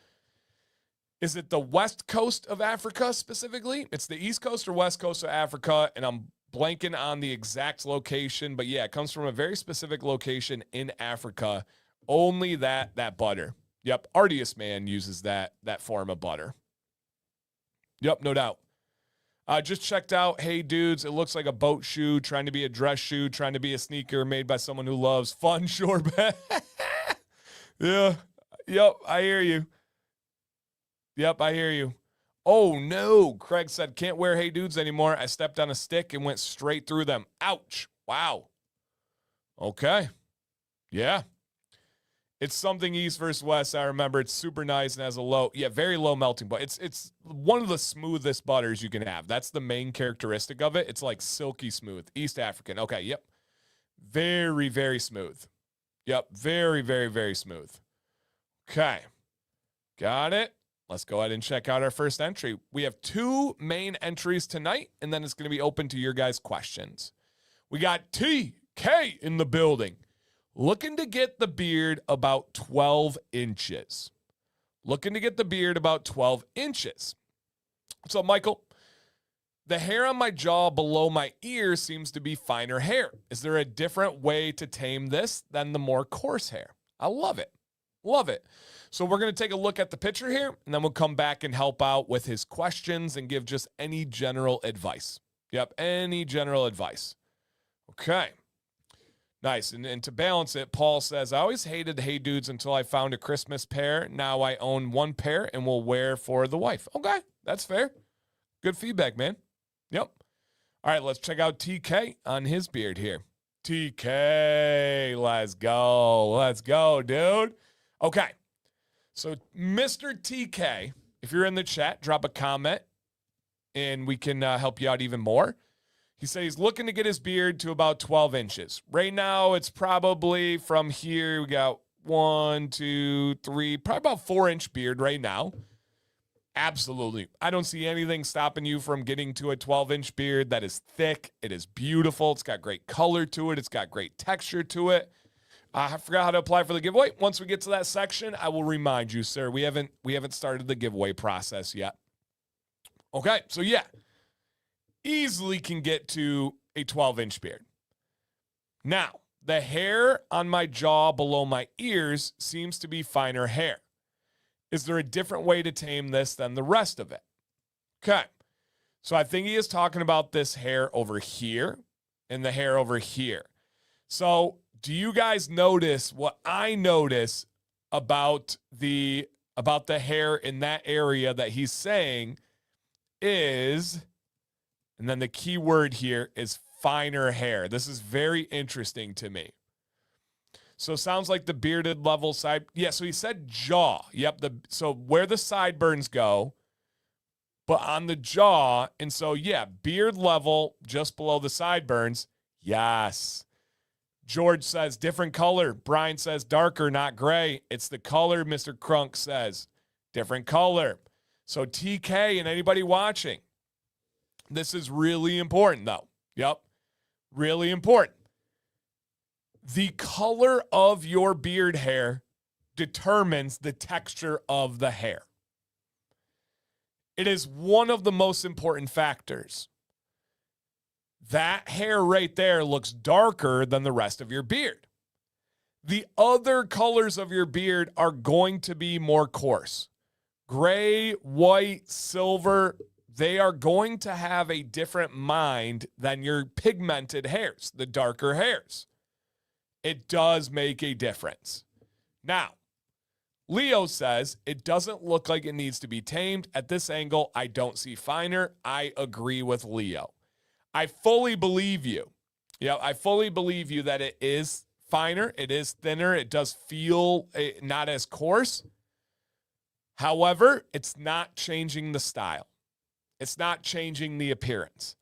A: it the west coast of Africa specifically? It's the east coast or west coast of Africa, and I'm blanking on the exact location. But yeah, it comes from a very specific location in Africa. Only that butter. Yep, Artius Man uses that form of butter. Yep, no doubt. Just checked out, hey dudes, it looks like a boat shoe, trying to be a dress shoe, trying to be a sneaker made by someone who loves fun shore bag. Yeah, yep, I hear you. Yep, I hear you. Oh no, Craig said, can't wear hey dudes anymore. I stepped on a stick and went straight through them. Ouch. Wow. Okay. Yeah. It's something east versus west. I remember it's super nice and has a very low melting point. It's one of the smoothest butters you can have. That's the main characteristic of it. It's like silky smooth. East African. Okay, yep. Very, very smooth. Yep, very, very, very smooth. Okay. Got it. Let's go ahead and check out our first entry. We have 2 main entries tonight, and then it's going to be open to your guys' questions. We got TK in the building. Looking to get the beard about 12 inches. What's up, Michael? The hair on my jaw below my ear seems to be finer hair. Is there a different way to tame this than the more coarse hair? I love it. So we're going to take a look at the picture here, and then we'll come back and help out with his questions and give just any general advice. Yep, any general advice. Okay. Nice. And to balance it, Paul says, I always hated Hey Dudes until I found a Christmas pair. Now I own 1 pair and will wear for the wife. Okay, that's fair. Good feedback, man. Yep. All right, let's check out TK on his beard here. TK, let's go. Let's go, dude. Okay. So, Mr. TK, if you're in the chat, drop a comment and we can help you out even more. He said he's looking to get his beard to about 12 inches. Right now, it's probably from here. We got 1, 2, 3, probably about 4-inch beard right now. Absolutely. I don't see anything stopping you from getting to a 12-inch beard that is thick. It is beautiful. It's got great color to it. It's got great texture to it. I forgot how to apply for the giveaway. Once we get to that section, I will remind you, sir. We haven't started the giveaway process yet. Okay, so yeah, easily can get to a 12-inch beard. Now, the hair on my jaw below my ears seems to be finer hair. Is there a different way to tame this than the rest of it? Okay, so I think he is talking about this hair over here and the hair over here. So do you guys notice what I notice about the hair in that area that he's saying is, and then the key word here is finer hair. This is very interesting to me. So sounds like the bearded level side. Yeah, so he said jaw. Yep, so where the sideburns go, but on the jaw. And so, yeah, beard level just below the sideburns. Yes. George says different color. Brian says darker, not gray. It's the color, Mr. Crunk says. Different color. So TK and anybody watching, this is really important though. Yep, really important. The color of your beard hair determines the texture of the hair. It is one of the most important factors. That hair right there looks darker than the rest of your beard. The other colors of your beard are going to be more coarse. Gray, white, silver, they are going to have a different mind than your pigmented hairs, the darker hairs. It does make a difference. Now, Leo says it doesn't look like it needs to be tamed. At this angle, I don't see finer. I agree with Leo. I fully believe you. Yeah, I fully believe you that it is finer. It is thinner. It does feel not as coarse. However, it's not changing the style. It's not changing the appearance.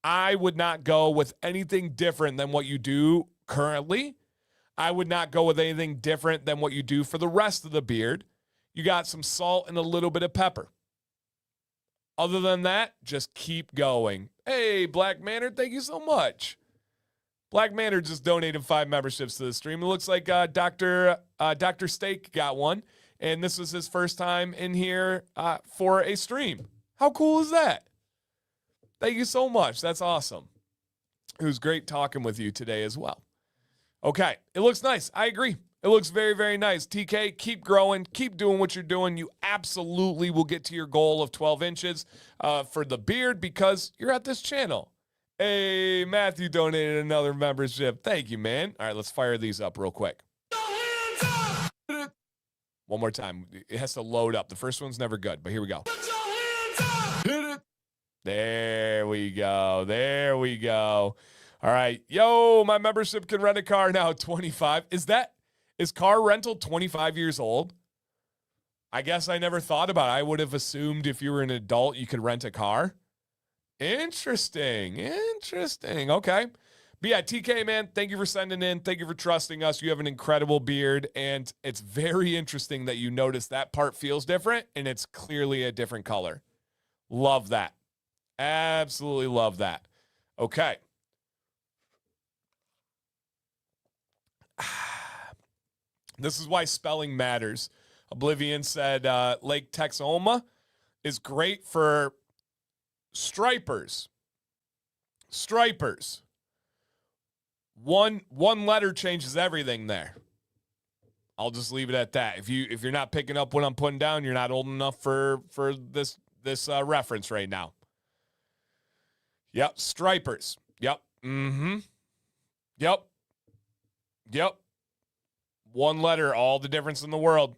A: I would not go with anything different than what you do currently. I would not go with anything different than what you do for the rest of the beard. You got some salt and a little bit of pepper. Other than that, just keep going. Hey, Black Manor, thank you so much. Black Manor just donated 5 memberships to the stream. It looks like Dr. Steak got one, and this was his first time in here for a stream. How cool is that? Thank you so much. That's awesome. It was great talking with you today as well. Okay, it looks nice. I agree. It looks very, very nice. TK, keep growing. Keep doing what you're doing. You absolutely will get to your goal of 12 inches for the beard because you're at this channel. Hey, Matthew donated another membership. Thank you, man. All right, let's fire these up real quick. One more time. It has to load up. The first one's never good, but here we go. There we go. There we go. All right. Yo, my membership can rent a car now, 25. Is car rental 25 years old? I guess I never thought about it. I would have assumed if you were an adult, you could rent a car. Interesting. Interesting. Okay. But yeah, TK, man, thank you for sending in. Thank you for trusting us. You have an incredible beard, and it's very interesting that you notice that part feels different, and it's clearly a different color. Love that. Absolutely love that. Okay. This is why spelling matters. Oblivion said Lake Texoma is great for stripers. Stripers. One letter changes everything there. I'll just leave it at that. If you're not picking up what I'm putting down, you're not old enough for this reference right now. Yep, stripers. Yep. Mm-hmm. Yep. Yep. One letter, all the difference in the world.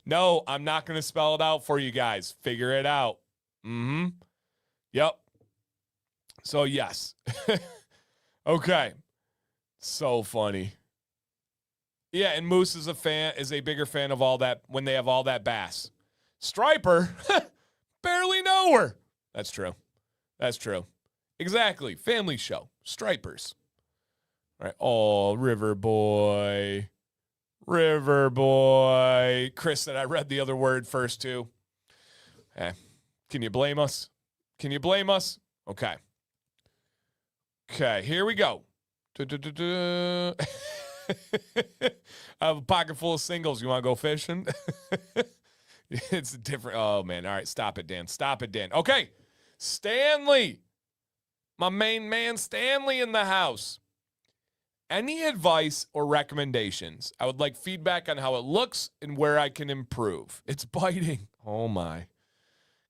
A: No, I'm not going to spell it out for you guys. Figure it out. Yep. So, yes. Okay. So funny. Yeah, and Moose is a bigger fan of all that when they have all that bass. Striper, barely know her. That's true. That's true. Exactly. Family show. Stripers. All right. Oh, River Boy. River Boy. Chris said I read the other word first, too. Can you blame us? Can you blame us? Okay. Okay, here we go. I have a pocket full of singles. You want to go fishing? It's different. Oh, man. All right, stop it, Dan. Stop it, Dan. Okay, Stanley. My main man, Stanley, in the house. Any advice or recommendations? I would like feedback on how it looks and where I can improve. It's biting. Oh, my.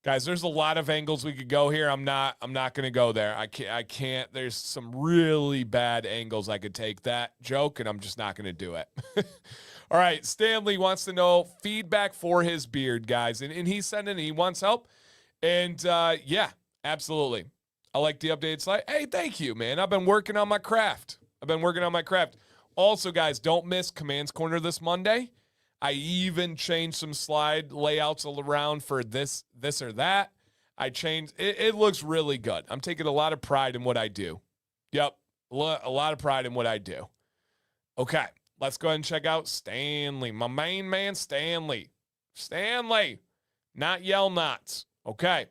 A: Guys, there's a lot of angles we could go here. I'm not going to go there. I can't. There's some really bad angles I could take that joke, and I'm just not going to do it. All right, Stanley wants to know feedback for his beard, guys. And he's sending, he wants help. And, yeah, absolutely. I like the updated slide. Hey, thank you, man. I've been working on my craft. Also, guys, don't miss Commands Corner this Monday. I even changed some slide layouts around for this or that. I changed. It looks really good. I'm taking a lot of pride in what I do. Yep, a lot of pride in what I do. Okay, let's go ahead and check out Stanley. My main man, Stanley. Stanley, not yell knots. Okay,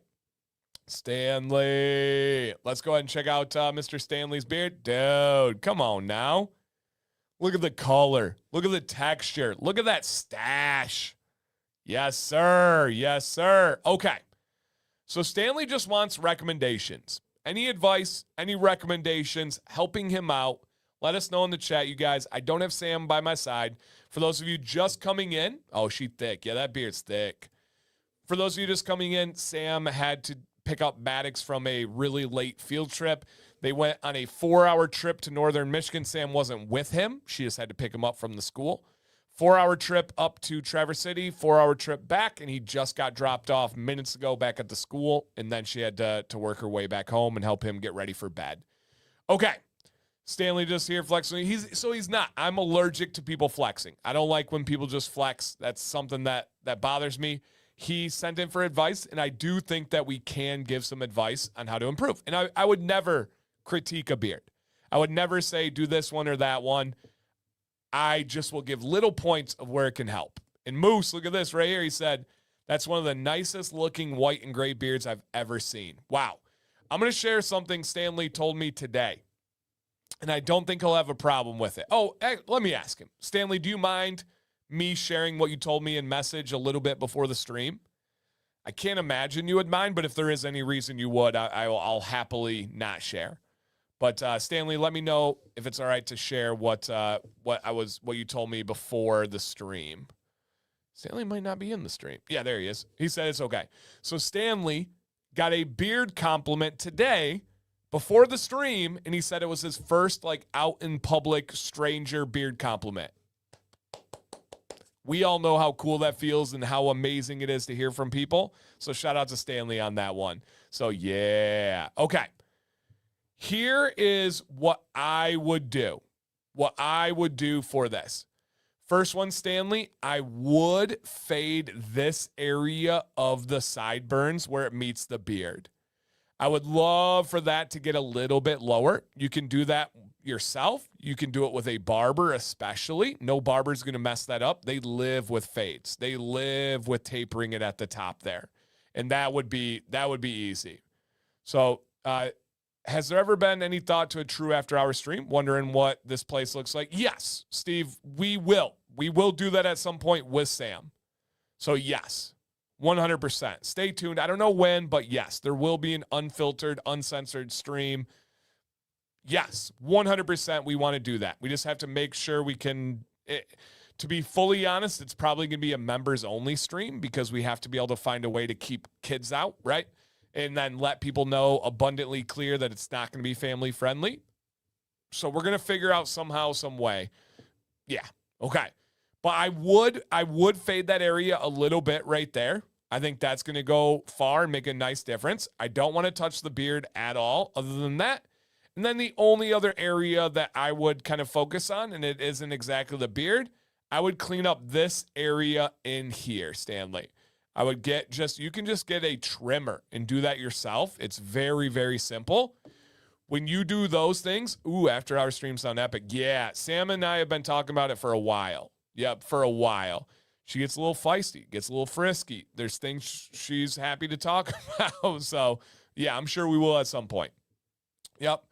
A: Stanley. Let's go ahead and check out Mr. Stanley's beard. Dude, come on now. Look at the color. Look at the texture. Look at that stash. Yes, sir. Yes, sir. Okay. So Stanley just wants recommendations. Any advice, any recommendations, helping him out, let us know in the chat, you guys. I don't have Sam by my side. For those of you just coming in, oh, she thick. Yeah, that beard's thick. For those of you just coming in, Sam had to pick up Maddox from a really late field trip. They went on a 4-hour trip to northern Michigan. Sam wasn't with him. She just had to pick him up from the school. 4-hour trip up to Traverse City, 4-hour trip back, and he just got dropped off minutes ago back at the school, and then she had to work her way back home and help him get ready for bed. Okay, Stanley just here flexing. He's not. I'm allergic to people flexing. I don't like when people just flex. That's something that bothers me. He sent in for advice, and I do think that we can give some advice on how to improve. And I would never critique a beard. I would never say do this one or that one. I just will give little points of where it can help. And Moose, look at this right here. He said, that's one of the nicest looking white and gray beards I've ever seen. Wow. I'm going to share something Stanley told me today, and I don't think he'll have a problem with it. Oh, let me ask him. Stanley, do you mind me sharing what you told me in message a little bit before the stream? I can't imagine you would mind, but if there is any reason you would, I'll happily not share. But Stanley, let me know if it's all right to share what you told me before the stream. Stanley might not be in the stream. Yeah, there he is. He said it's okay. So Stanley got a beard compliment today before the stream, and he said it was his first out in public stranger beard compliment. We all know how cool that feels and how amazing it is to hear from people. So shout out to Stanley on that one. So yeah. Okay. Here is what I would do. What I would do for this. First one, Stanley, I would fade this area of the sideburns where it meets the beard. I would love for that to get a little bit lower. You can do that yourself. You can do it with a barber especially. No barber's going to mess that up. They live with fades. They live with tapering it at the top there. And that would be easy. So, has there ever been any thought to a true after-hour stream? Wondering what this place looks like? Yes, Steve, we will. We will do that at some point with Sam. So, yes, 100%. Stay tuned. I don't know when, but yes, there will be an unfiltered, uncensored stream. Yes, 100% we want to do that. We just have to make sure we can... to be fully honest, it's probably going to be a members-only stream because we have to be able to find a way to keep kids out, right? And then let people know abundantly clear that it's not going to be family friendly. So we're going to figure out somehow, some way. Yeah. Okay. But I would fade that area a little bit right there. I think that's going to go far and make a nice difference. I don't want to touch the beard at all other than that. And then the only other area that I would kind of focus on, and it isn't exactly the beard, I would clean up this area in here, Stanley. I would you can just get a trimmer and do that yourself. It's very, very simple. When you do those things, after our stream sound epic. Yeah, Sam and I have been talking about it for a while. Yep, for a while. She gets a little feisty, gets a little frisky. There's things she's happy to talk about. So, yeah, I'm sure we will at some point. Yep.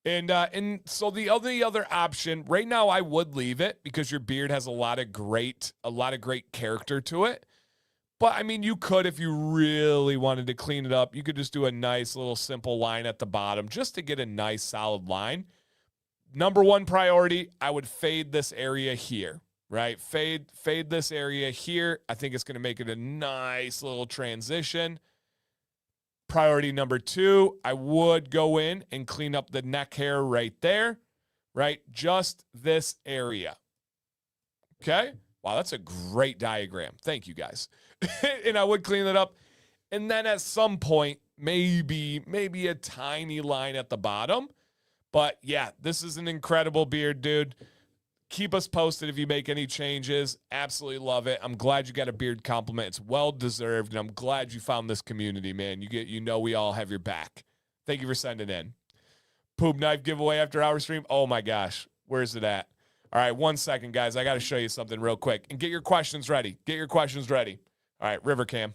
A: And so the other option right now, I would leave it because your beard has a lot of great character to it. But I mean, you could, if you really wanted to clean it up, you could just do a nice little simple line at the bottom just to get a nice solid line. Number one priority, I would fade this area here. Right? Fade this area here. I think it's going to make it a nice little transition. Priority number two, I would go in and clean up the neck hair right there, right? Just this area. Okay? Wow, that's a great diagram. Thank you, guys. And I would clean it up. And then at some point, maybe a tiny line at the bottom. But yeah, this is an incredible beard, dude. Keep us posted if you make any changes. Absolutely love it. I'm glad you got a beard compliment. It's well deserved, and I'm glad you found this community, man. You know we all have your back. Thank you for sending in. Poop knife giveaway after our stream. Oh my gosh, where's it at? All right, 1 second, guys. I got to show you something real quick. And get your questions ready. Get your questions ready. All right, River Cam.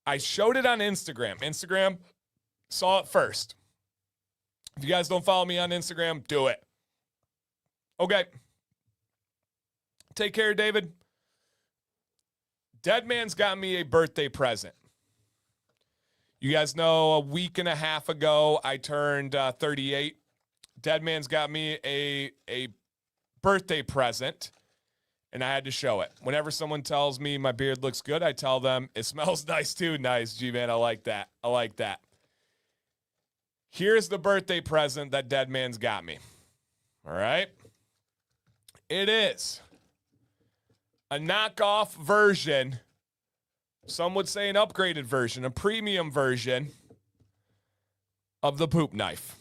A: I showed it on Instagram. Instagram saw it first. If you guys don't follow me on Instagram, do it. Okay. Take care, David. Deadman's got me a birthday present. You guys know a week and a half ago, I turned 38. Deadman's got me a birthday present. And I had to show it. Whenever someone tells me my beard looks good, I tell them it smells nice too. Nice, G-Man. I like that. I like that. Here's the birthday present that Deadman's got me. All right. It is a knockoff version. Some would say an upgraded version, a premium version of the poop knife.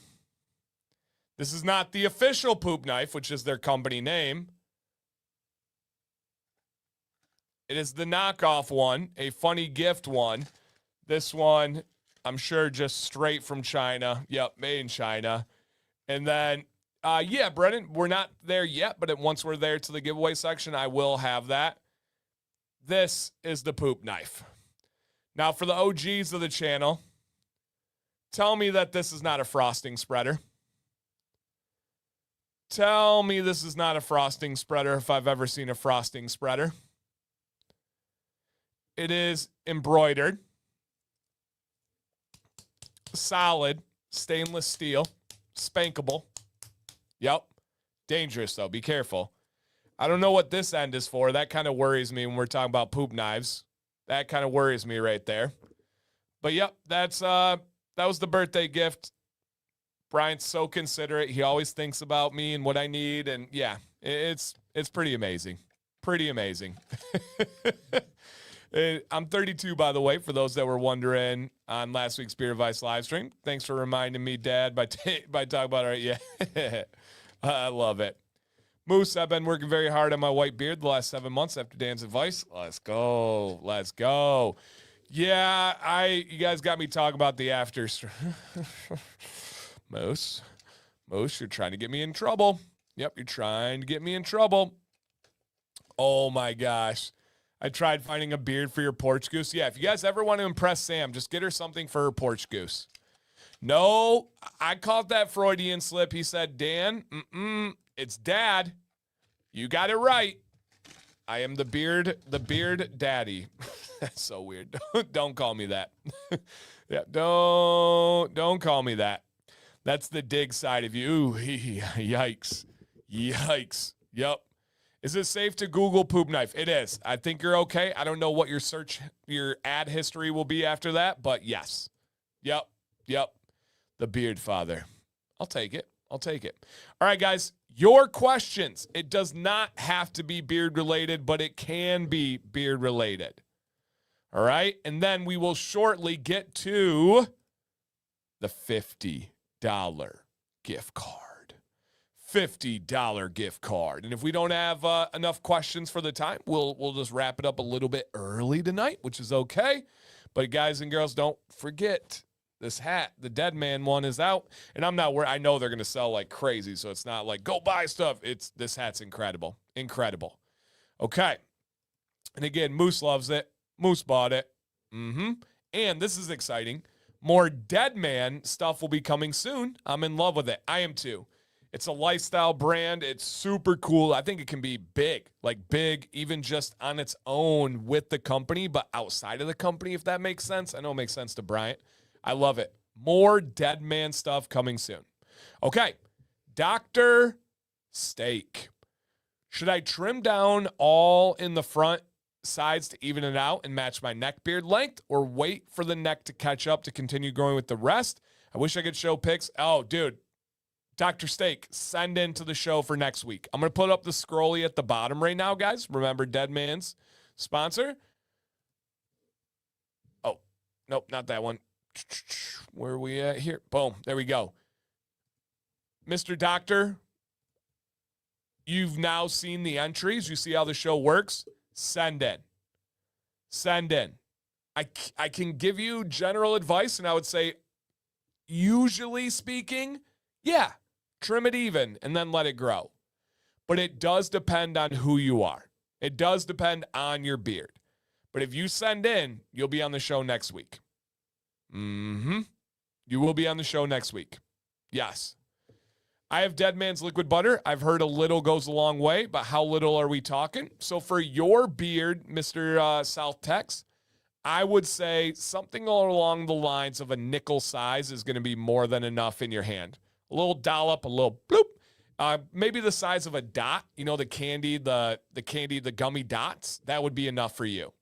A: This is not the official poop knife, which is their company name. It is the knockoff one, a funny gift one. This one, I'm sure, just straight from China. Yep, made in China. And then, yeah, Brennan, we're not there yet, but once we're there to the giveaway section, I will have that. This is the poop knife. Now, for the OGs of the channel, tell me that this is not a frosting spreader. Tell me this is not a frosting spreader if I've ever seen a frosting spreader. It is embroidered, solid, stainless steel, spankable. Yep. Dangerous, though. Be careful. I don't know what this end is for. That kind of worries me when we're talking about poop knives. That kind of worries me right there. But, yep, that was the birthday gift. Brian's so considerate. He always thinks about me and what I need. And, yeah, it's pretty amazing. Pretty amazing. I'm 32, by the way, for those that were wondering on last week's Beer Advice live stream. Thanks for reminding me, Dad, by talking about it. Yeah, I love it. Moose, I've been working very hard on my white beard the last 7 months after Dan's advice. Let's go. Let's go. Yeah, you guys got me talking about the after. Moose, you're trying to get me in trouble. Yep, you're trying to get me in trouble. Oh, my gosh. I tried finding a beard for your porch goose. Yeah, if you guys ever want to impress Sam, just get her something for her porch goose. No, I caught that Freudian slip. He said, Dan, it's Dad. You got it right. I am the beard daddy. That's so weird. Don't call me that. Yeah, don't call me that. That's the dig side of you. Ooh, yikes. Yikes. Yep. Is it safe to Google poop knife? It is. I think you're okay. I don't know what your ad history will be after that, but yes. Yep. The Beard Father. I'll take it. All right, guys, your questions. It does not have to be beard related, but it can be beard related. All right. And then we will shortly get to the $50 gift card. $50 gift card. And if we don't have enough questions for the time, we'll just wrap it up a little bit early tonight, which is okay. But guys and girls, don't forget this hat, the Deadman one, is out. And I'm not worried. I know they're going to sell like crazy, so it's not like go buy stuff. This hat's incredible. Okay. And again, Moose loves it. Moose bought it. And this is exciting. More Deadman stuff will be coming soon. I'm in love with it. I am too. It's a lifestyle brand. It's super cool. I think it can be big, even just on its own with the company, but outside of the company, if that makes sense. I know it makes sense to Bryant. I love it. More Deadman stuff coming soon. Okay. Dr. Steak. Should I trim down all in the front sides to even it out and match my neck beard length, or wait for the neck to catch up to continue growing with the rest? I wish I could show pics. Oh, dude. Dr. Steak, send in to the show for next week. I'm going to put up the scrolly at the bottom right now, guys. Remember, Deadman's sponsor. Oh, nope, not that one. Where are we at here? Boom, there we go. Mr. Doctor, you've now seen the entries. You see how the show works. Send in. I can give you general advice, and I would say, usually speaking, yeah, trim it even and then let it grow. But it does depend on who you are. It does depend on your beard. But if you send in, you'll be on the show next week. You will be on the show next week. Yes. I have Deadman's liquid butter. I've heard a little goes a long way, but how little are we talking? So for your beard, Mr. South Tex, I would say something along the lines of a nickel size is going to be more than enough in your hand. A little dollop, a little bloop. Maybe the size of a dot. You know, the gummy dots. That would be enough for you.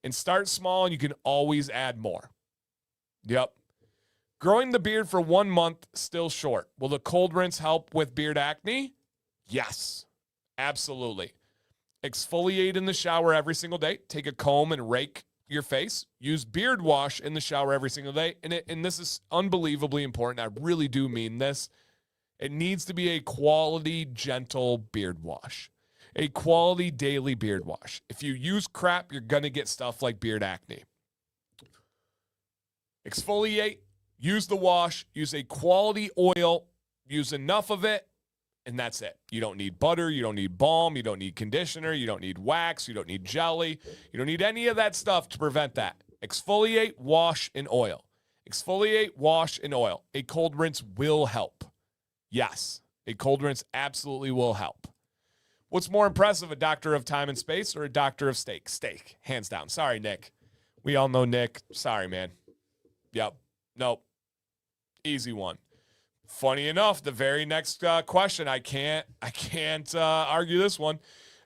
A: And start small, and you can always add more. Yep. Growing the beard for 1 month, still short. Will the cold rinse help with beard acne? Yes, absolutely. Exfoliate in the shower every single day. Take a comb and rake your face. Use beard wash in the shower every single day. And this is unbelievably important. I really do mean this. It needs to be a quality, gentle beard wash. A quality daily beard wash. If you use crap, you're going to get stuff like beard acne. Exfoliate. Use the wash, use a quality oil, use enough of it, and that's it. You don't need butter, you don't need balm, you don't need conditioner, you don't need wax, you don't need jelly. You don't need any of that stuff to prevent that. Exfoliate, wash, and oil. Exfoliate, wash, and oil. A cold rinse will help. Yes, a cold rinse absolutely will help. What's more impressive, a doctor of time and space or a doctor of steak? Steak, hands down. Sorry, Nick. We all know Nick. Sorry, man. Yep. Nope. Easy one. Funny enough, the very next question, I can't argue this one.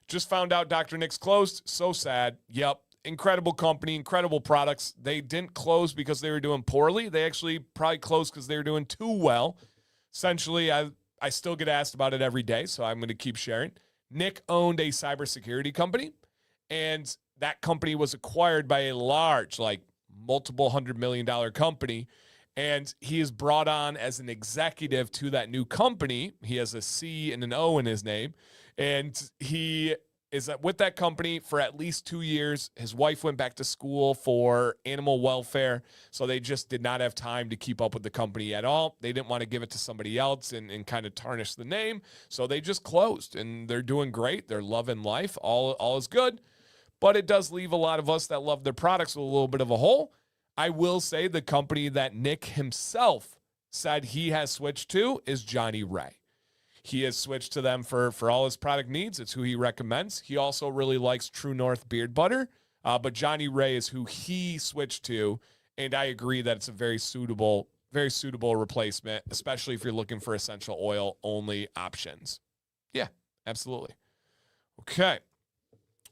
A: Just found out Dr. Nick's closed. So sad. Yep. Incredible company, incredible products. They didn't close because they were doing poorly. They actually probably closed because they were doing too well. Essentially, I still get asked about it every day, so I'm going to keep sharing. Nick owned a cybersecurity company, and that company was acquired by a large, multiple $100 million company. And he is brought on as an executive to that new company. He has a C and an O in his name. And he is with that company for at least 2 years. His wife went back to school for animal welfare. So they just did not have time to keep up with the company at all. They didn't want to give it to somebody else and kind of tarnish the name. So they just closed, and they're doing great. They're loving life. All is good. But it does leave a lot of us that love their products with a little bit of a hole. I will say the company that Nick himself said he has switched to is Johnny Ray. He has switched to them for all his product needs. It's who he recommends. He also really likes True North beard butter, but Johnny Ray is who he switched to, and I agree that it's a very suitable replacement, especially if you're looking for essential oil only options. Yeah, absolutely. Okay.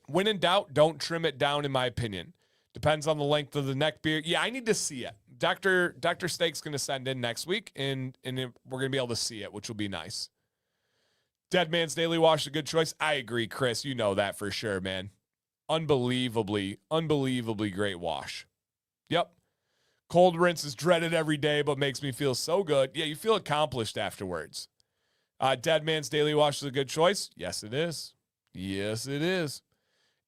A: When in doubt, don't trim it down, in my opinion. Depends on the length of the neck beard. Yeah, I need to see it. Dr. Steak's going to send in next week, and we're going to be able to see it, which will be nice. Deadman's Daily Wash is a good choice. I agree, Chris. You know that for sure, man. Unbelievably great wash. Yep. Cold rinse is dreaded every day, but makes me feel so good. Yeah, you feel accomplished afterwards. Deadman's Daily Wash is a good choice. Yes, it is. Yes, it is.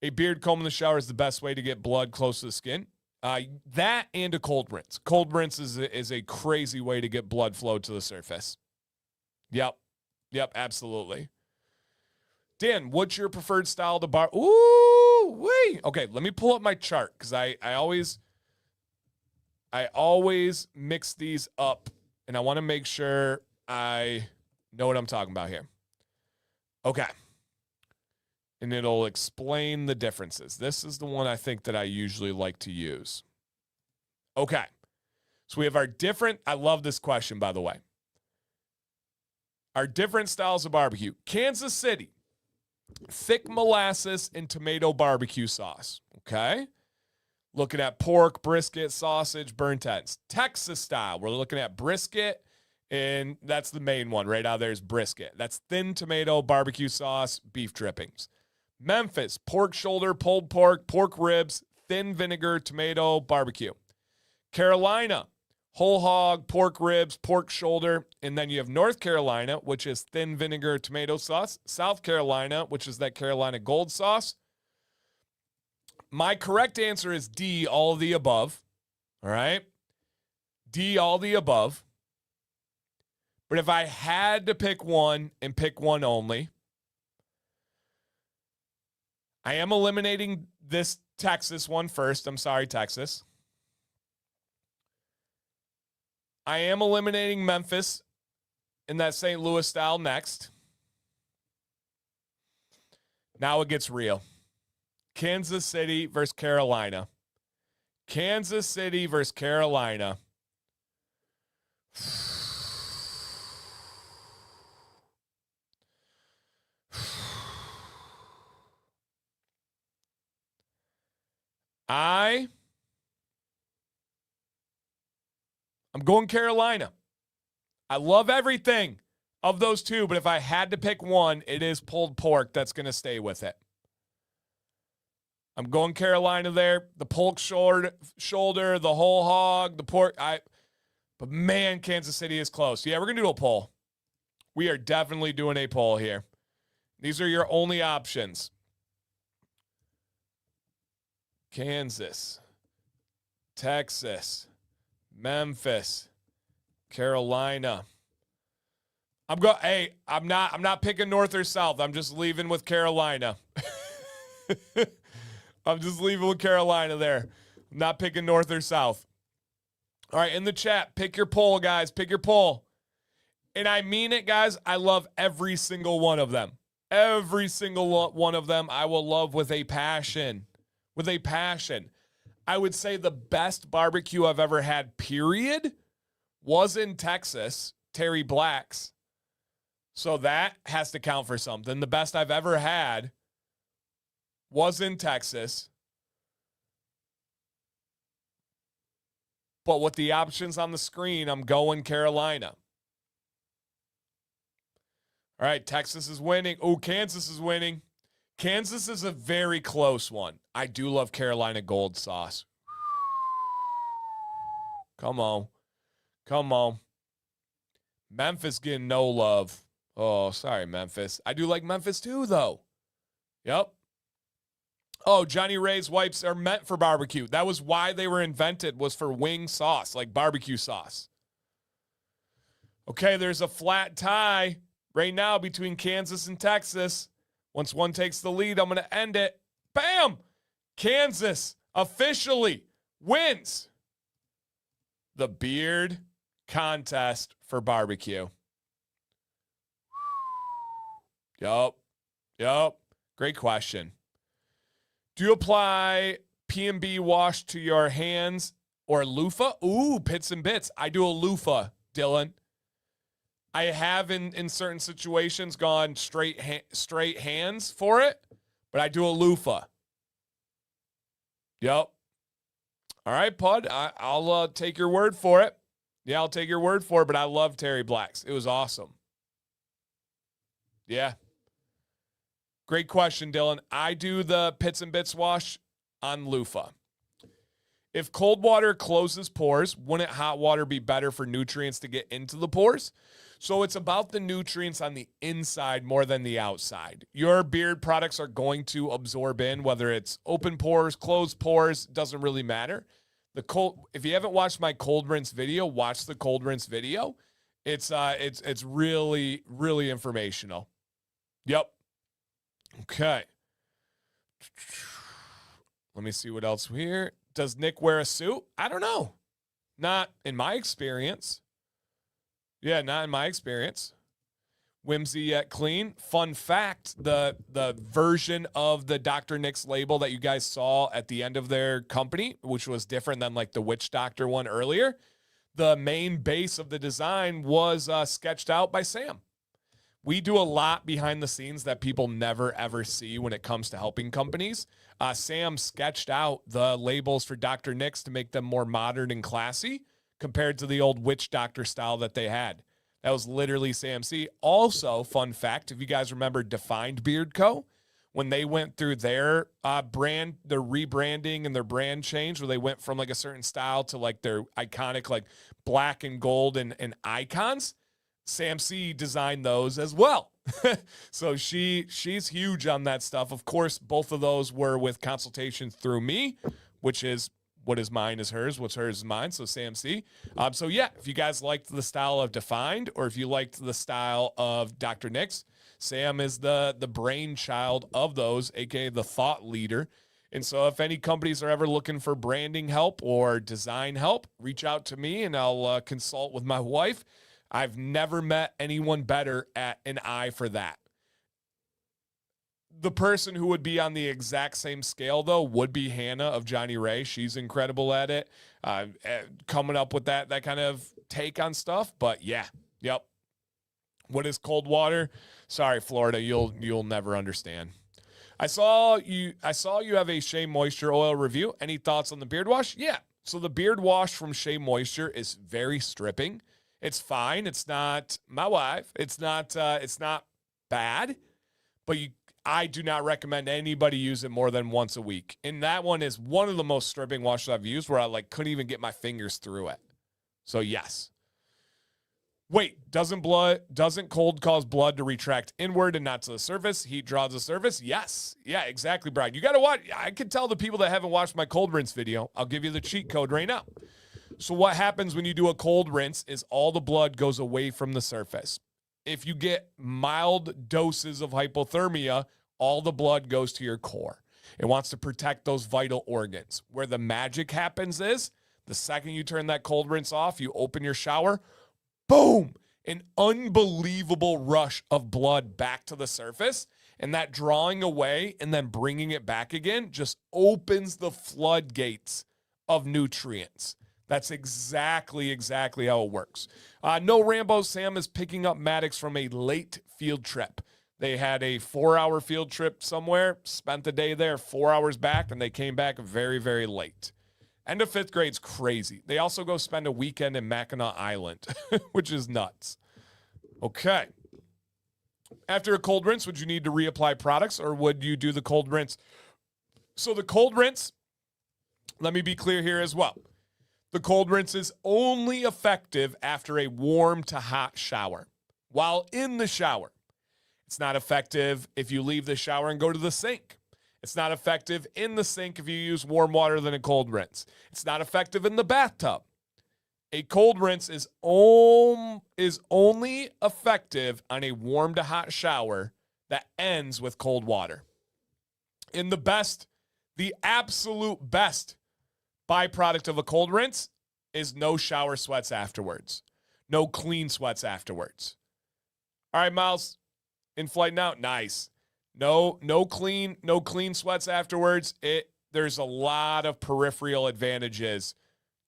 A: A beard comb in the shower is the best way to get blood close to the skin. That and a cold rinse. Cold rinse is a crazy way to get blood flow to the surface. Yep, absolutely. Dan, what's your preferred style to bar? Ooh, wait. Okay, let me pull up my chart because I always mix these up, and I want to make sure I know what I'm talking about here. Okay. And it'll explain the differences. This is the one I think that I usually like to use. Okay. So we have our different, I love this question, by the way. Our different styles of barbecue. Kansas City, thick molasses and tomato barbecue sauce. Okay. Looking at pork, brisket, sausage, burnt ends. Texas style, we're looking at brisket, and that's the main one right out there is brisket. That's thin tomato, barbecue sauce, beef drippings. Memphis, pork shoulder, pulled pork, pork ribs, thin vinegar, tomato, barbecue. Carolina, whole hog, pork ribs, pork shoulder. And then you have North Carolina, which is thin vinegar, tomato sauce. South Carolina, which is that Carolina gold sauce. My correct answer is D, all of the above. All right? D, all the above. But if I had to pick one and pick one only, I am eliminating this Texas one first. I'm sorry, Texas. I am eliminating Memphis in that St. Louis style next. Now it gets real. Kansas City versus Carolina. Kansas City versus Carolina. I'm going Carolina. I love everything of those two, but if I had to pick one, it is pulled pork that's going to stay with it. I'm going Carolina there. The pork shoulder, the whole hog, the pork. But man, Kansas City is close. Yeah, we're going to do a poll. We are definitely doing a poll here. These are your only options. Kansas, Texas, Memphis, Carolina. I'm not picking North or South. I'm just leaving with Carolina. I'm just leaving with Carolina there. I'm not picking North or South. All right, in the chat, pick your poll, guys. Pick your poll. And I mean it, guys. I love every single one of them. Every single one of them I will love with a passion. With a passion. I would say the best barbecue I've ever had, period, was in Texas, Terry Black's. So that has to count for something. The best I've ever had was in Texas. But with the options on the screen, I'm going Carolina. All right, Texas is winning. Oh, Kansas is winning. Kansas is a very close one. I do love Carolina gold sauce. Come on. Come on. Memphis getting no love. Oh, sorry, Memphis. I do like Memphis too, though. Yep. Oh, Johnny Ray's wipes are meant for barbecue. That was why they were invented, was for wing sauce, like barbecue sauce. Okay, there's a flat tie right now between Kansas and Texas. Once one takes the lead, I'm going to end it. Bam! Kansas officially wins the beard contest for barbecue. Yup. Great question. Do you apply P&B wash to your hands or loofah? Ooh, pits and bits. I do a loofah, Dylan. I have in certain situations gone straight hands for it, but I do a loofah. Yep. All right, Pud, I'll take your word for it. Yeah, I'll take your word for it, but I love Terry Black's. It was awesome. Yeah. Great question, Dylan. I do the Pits and Bits wash on loofah. If cold water closes pores, wouldn't hot water be better for nutrients to get into the pores? So it's about the nutrients on the inside more than the outside. Your beard products are going to absorb in, whether it's open pores, closed pores, doesn't really matter. If you haven't watched my cold rinse video, watch the cold rinse video. It's really, really informational. Yep. Okay. Let me see what else here. Does Nick wear a suit? I don't know. Not in my experience. Yeah, not in my experience. Whimsy yet clean. Fun fact, the version of the Dr. Nick's label that you guys saw at the end of their company, which was different than like the Witch Doctor one earlier, the main base of the design was sketched out by Sam. We do a lot behind the scenes that people never, ever see when it comes to helping companies. Sam sketched out the labels for Dr. Nick's to make them more modern and classy compared to the old Witch Doctor style that they had. That was literally Sam C. Also, fun fact, if you guys remember Defined Beard Co., when they went through their brand, their rebranding and their brand change, where they went from like a certain style to like their iconic like black and gold and icons, Sam C designed those as well. So she's huge on that stuff. Of course, both of those were with consultations through me, which is what is mine is hers, what's hers is mine. So Sam C. So yeah, if you guys liked the style of Defined or if you liked the style of Dr. Nick's, Sam is the brainchild of those, aka the thought leader. And so if any companies are ever looking for branding help or design help, reach out to me and I'll consult with my wife. I've never met anyone better at an eye for that. The person who would be on the exact same scale, though, would be Hannah of Johnny Ray. She's incredible at it, coming up with that kind of take on stuff. But yeah, yep. What is cold water? Sorry, Florida, you'll never understand. I saw you have a Shea Moisture oil review. Any thoughts on the beard wash? Yeah. So the beard wash from Shea Moisture is very stripping. It's fine. It's not my wife. It's not bad, but I do not recommend anybody use it more than once a week. And that one is one of the most stripping washes I've used where I like couldn't even get my fingers through it. So yes. Wait, doesn't cold cause blood to retract inward and not to the surface? Heat draws the surface? Yes. Yeah, exactly, Brian. You got to watch. I can tell the people that haven't watched my cold rinse video. I'll give you the cheat code right now. So what happens when you do a cold rinse is all the blood goes away from the surface. If you get mild doses of hypothermia, all the blood goes to your core. It wants to protect those vital organs. Where the magic happens is the second you turn that cold rinse off, you open your shower, boom, an unbelievable rush of blood back to the surface. And that drawing away and then bringing it back again just opens the floodgates of nutrients. That's exactly how it works. No Rambo, Sam is picking up Maddox from a late field trip. They had a 4-hour field trip somewhere, spent the day there, 4 hours back, and they came back very, very late. End of 5th grade's crazy. They also go spend a weekend in Mackinac Island, which is nuts. Okay. After a cold rinse, would you need to reapply products or would you do the cold rinse? So the cold rinse, let me be clear here as well. The cold rinse is only effective after a warm to hot shower. While in the shower, it's not effective if you leave the shower and go to the sink. It's not effective in the sink if you use warm water than a cold rinse. It's not effective in the bathtub. A cold rinse is only effective on a warm to hot shower that ends with cold water. In the absolute best byproduct of a cold rinse is no shower sweats afterwards. No clean sweats afterwards. All right, Miles, in flight now. Nice. No clean sweats afterwards. There's a lot of peripheral advantages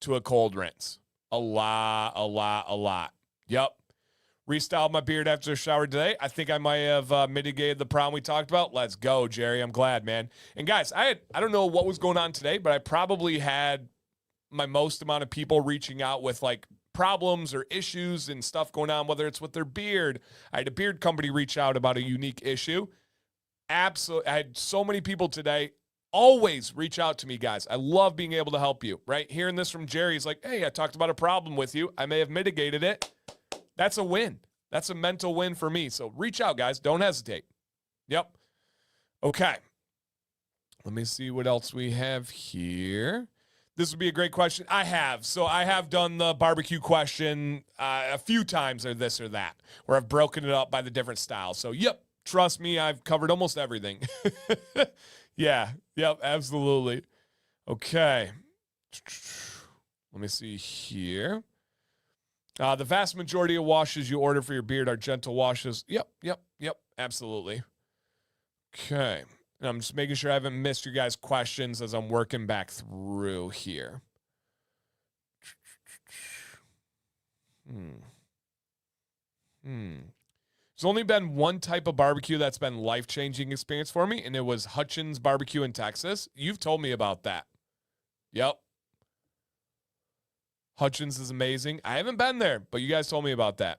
A: to a cold rinse. A lot. Yep. Restyled my beard after a shower today. I think I might have mitigated the problem we talked about. Let's go, Jerry. I'm glad, man. And guys, I don't know what was going on today, but I probably had my most amount of people reaching out with like problems or issues and stuff going on, whether it's with their beard. I had a beard company reach out about a unique issue. Absolutely. I had so many people today. Always reach out to me, guys. I love being able to help you, right? Hearing this from Jerry, he's like, hey, I talked about a problem with you. I may have mitigated it. That's a win. That's a mental win for me. So reach out, guys. Don't hesitate. Yep. Okay. Let me see what else we have here. This would be a great question. I have. So I have done the barbecue question a few times, or this or that, where I've broken it up by the different styles. So, yep. Trust me, I've covered almost everything. Yeah. Yep. Absolutely. Okay. Let me see here. The vast majority of washes you order for your beard are gentle washes. Yep. Absolutely. Okay. And I'm just making sure I haven't missed your guys' questions as I'm working back through here. There's only been one type of barbecue that's been life-changing experience for me, and it was Hutchins Barbecue in Texas. You've told me about that. Yep. Hutchins is amazing. I haven't been there, but you guys told me about that.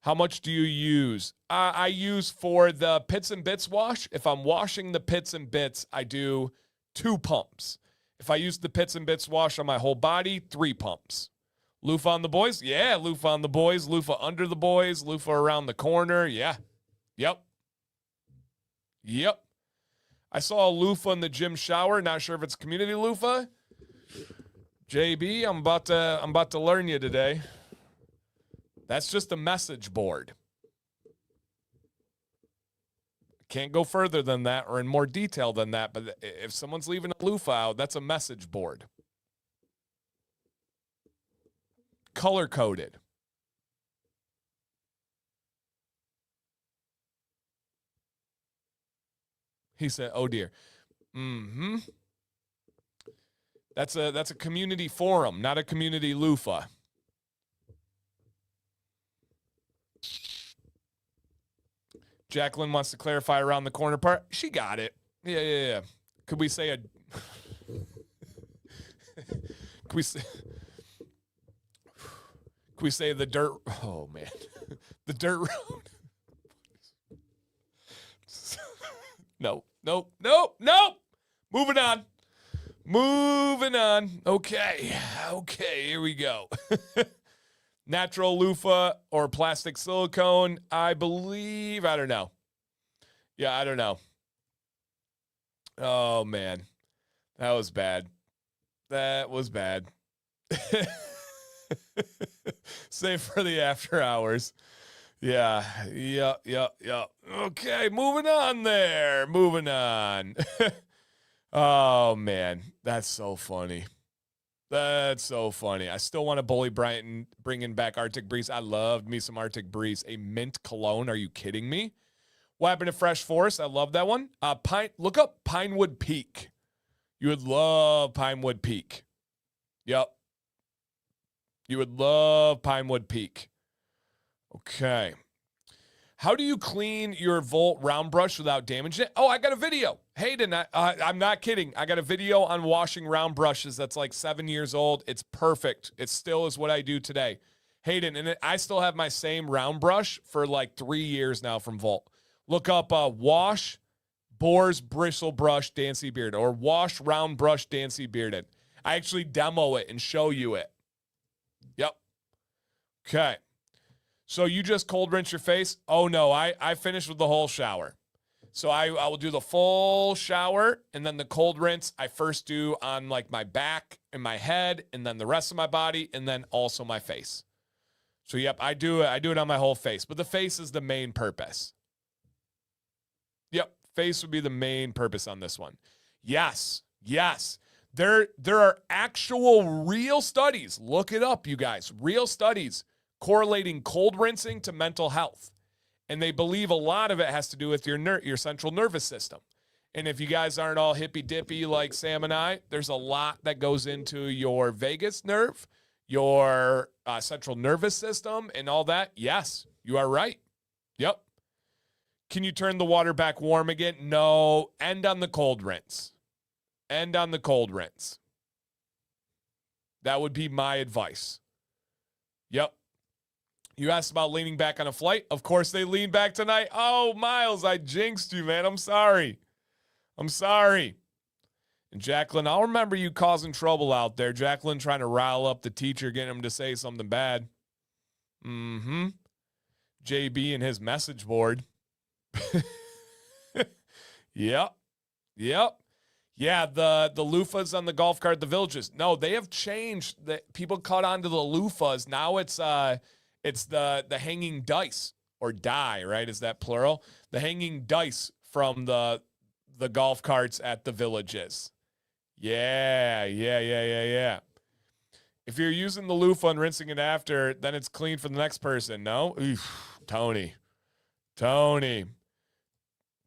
A: How much do you use? I use for the pits and bits wash. If I'm washing the pits and bits, I do 2 pumps. If I use the pits and bits wash on my whole body, 3 pumps. Loofah on the boys? Yeah, loofah on the boys. Loofah under the boys. Loofah around the corner. Yeah. Yep. I saw a loofah in the gym shower. Not sure if it's community loofah. JB, I'm about to learn you today. That's just a message board. Can't go further than that or in more detail than that, but if someone's leaving a loofah out, that's a message board. Color-coded. He said, oh dear. That's a community forum, not a community loofah. Jacqueline wants to clarify around the corner part. She got it. Yeah. Could we say Could we say the dirt? Oh man, the dirt road. No. Moving on. Okay, here we go. Natural loofah or plastic silicone, I believe. I don't know. Yeah, I don't know. Oh, man. That was bad. Save for the after hours. Yeah. Okay, moving on. Oh, man. That's so funny. I still want to bully Brian bringing back Arctic Breeze. I loved me some Arctic Breeze. A mint cologne. Are you kidding me? What happened to Fresh Forest? I love that one. Look up Pinewood Peak. You would love Pinewood Peak. Yep. You would love Pinewood Peak. Okay. How do you clean your Volt round brush without damaging it? Oh, I got a video. Hayden, I'm not kidding. I got a video on washing round brushes that's like 7 years old. It's perfect. It still is what I do today. Hayden, and I still have my same round brush for like 3 years now from Volt. Look up wash Boar's bristle brush Dancy Beard or wash round brush Dancy Bearded. I actually demo it and show you it. Yep. Okay. So you just cold rinse your face? Oh, no, I finished with the whole shower. So I will do the full shower, and then the cold rinse I first do on, like, my back and my head, and then the rest of my body, and then also my face. So, yep, I do it on my whole face. But the face is the main purpose. Yep, face would be the main purpose on this one. Yes. There are actual real studies. Look it up, you guys. Real studies correlating cold rinsing to mental health. And they believe a lot of it has to do with your central nervous system. And if you guys aren't all hippy-dippy like Sam and I, there's a lot that goes into your vagus nerve, your central nervous system, and all that. Yes, You are right. Yep. Can you turn the water back warm again? No. End on the cold rinse. End on the cold rinse. That would be my advice. Yep. You asked about leaning back on a flight. Of course they lean back tonight. Oh, Miles, I jinxed you, man. I'm sorry. I'm sorry. And Jacqueline, I'll remember you causing trouble out there. Jacqueline trying to rile up the teacher, getting him to say something bad. Mm-hmm. JB and his message board. Yep. Yep. Yeah, the loofahs on the golf cart, the villages. No, they have changed. People caught on to the loofahs. Now it's the hanging dice or die, right? Is that plural? The hanging dice from the golf carts at the villages. Yeah. If you're using the loofah and rinsing it after, then it's clean for the next person. No? Oof, Tony.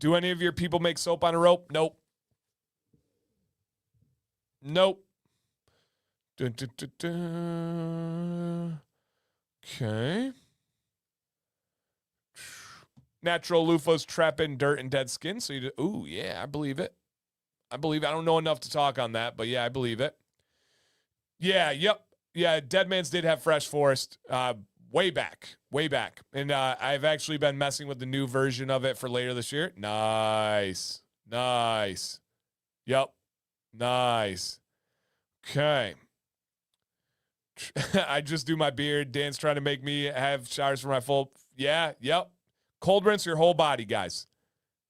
A: Do any of your people make soap on a rope? Nope. Dun, dun, dun, dun. Okay. Natural loofahs trap in dirt and dead skin. So ooh, yeah, I believe it. I don't know enough to talk on that, but yeah, I believe it. Yeah, yep. Yeah, Deadman's did have fresh forest way back. And I've actually been messing with the new version of it for later this year. Nice. Yep. Nice. Okay. I just do my beard. Dan's trying to make me have showers for my full. Yeah, yep. Cold rinse your whole body, guys.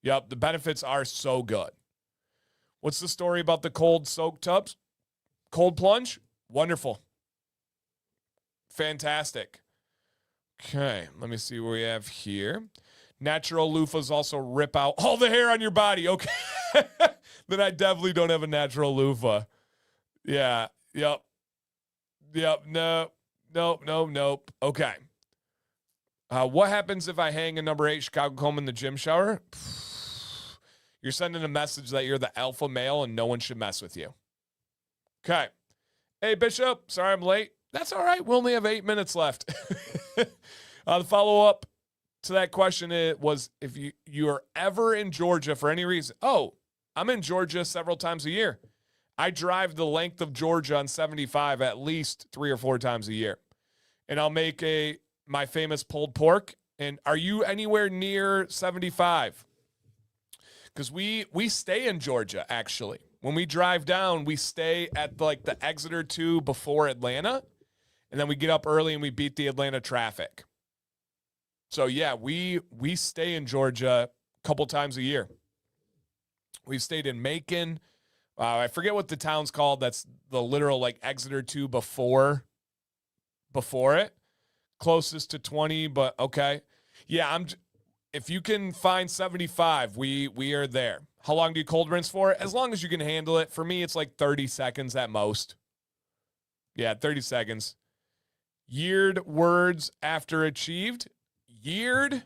A: Yep, the benefits are so good. What's the story about the cold soak tubs? Cold plunge? Wonderful. Fantastic. Okay, let me see what we have here. Natural loofahs also rip out all the hair on your body. Okay. Then I definitely don't have a natural loofah. Yeah, yep. Nope. Okay. What happens if I hang a number 8 Chicago comb in the gym shower? You're sending a message that you're the alpha male and no one should mess with you. Okay. Hey, Bishop. Sorry I'm late. That's all right. We only have 8 minutes left. The follow-up to that question was if you are ever in Georgia for any reason. Oh, I'm in Georgia several times a year. I drive the length of Georgia on 75 at least 3 or 4 times a year. And I'll make my famous pulled pork. And are you anywhere near 75? Because we stay in Georgia, actually. When we drive down, we stay at the Exeter 2 before Atlanta. And then we get up early and we beat the Atlanta traffic. So, yeah, we stay in Georgia a couple times a year. We've stayed in Macon. I forget what the town's called. That's the literal Exeter 2 before it. Closest to 20, but okay. Yeah, if you can find 75, we are there. How long do you cold rinse for? As long as you can handle it. For me, it's 30 seconds at most. Yeah, 30 seconds. Yeared words after achieved. Yeared.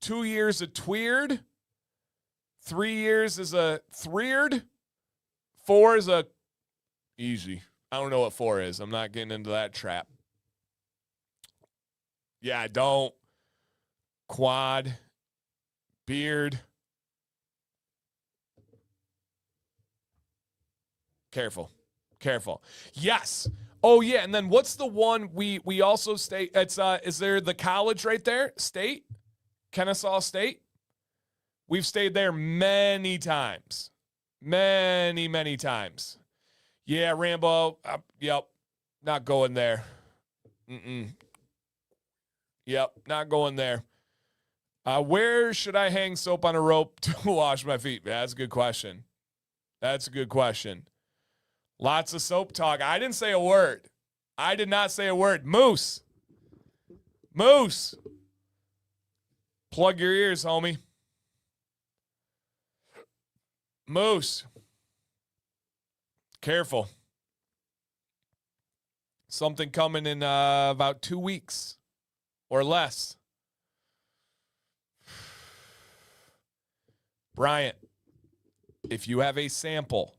A: 2 years a tweered. 3 years is a threered. 4 is a easy. I don't know what 4 is. I'm not getting into that trap. Yeah, don't. Quad. Beard. Careful. Yes. Oh, yeah, and then what's the one we also stay, it's, is there the college right there? State? Kennesaw State? We've stayed there many times. Many times. Yeah, Rambo. Yep. Not going there. Yep. Not going there. Where should I hang soap on a rope to wash my feet? That's a good question. Lots of soap talk. I didn't say a word. I did not say a word. Moose. Plug your ears, homie. Moose. Careful. Something coming in about 2 weeks or less. Bryant, if you have a sample,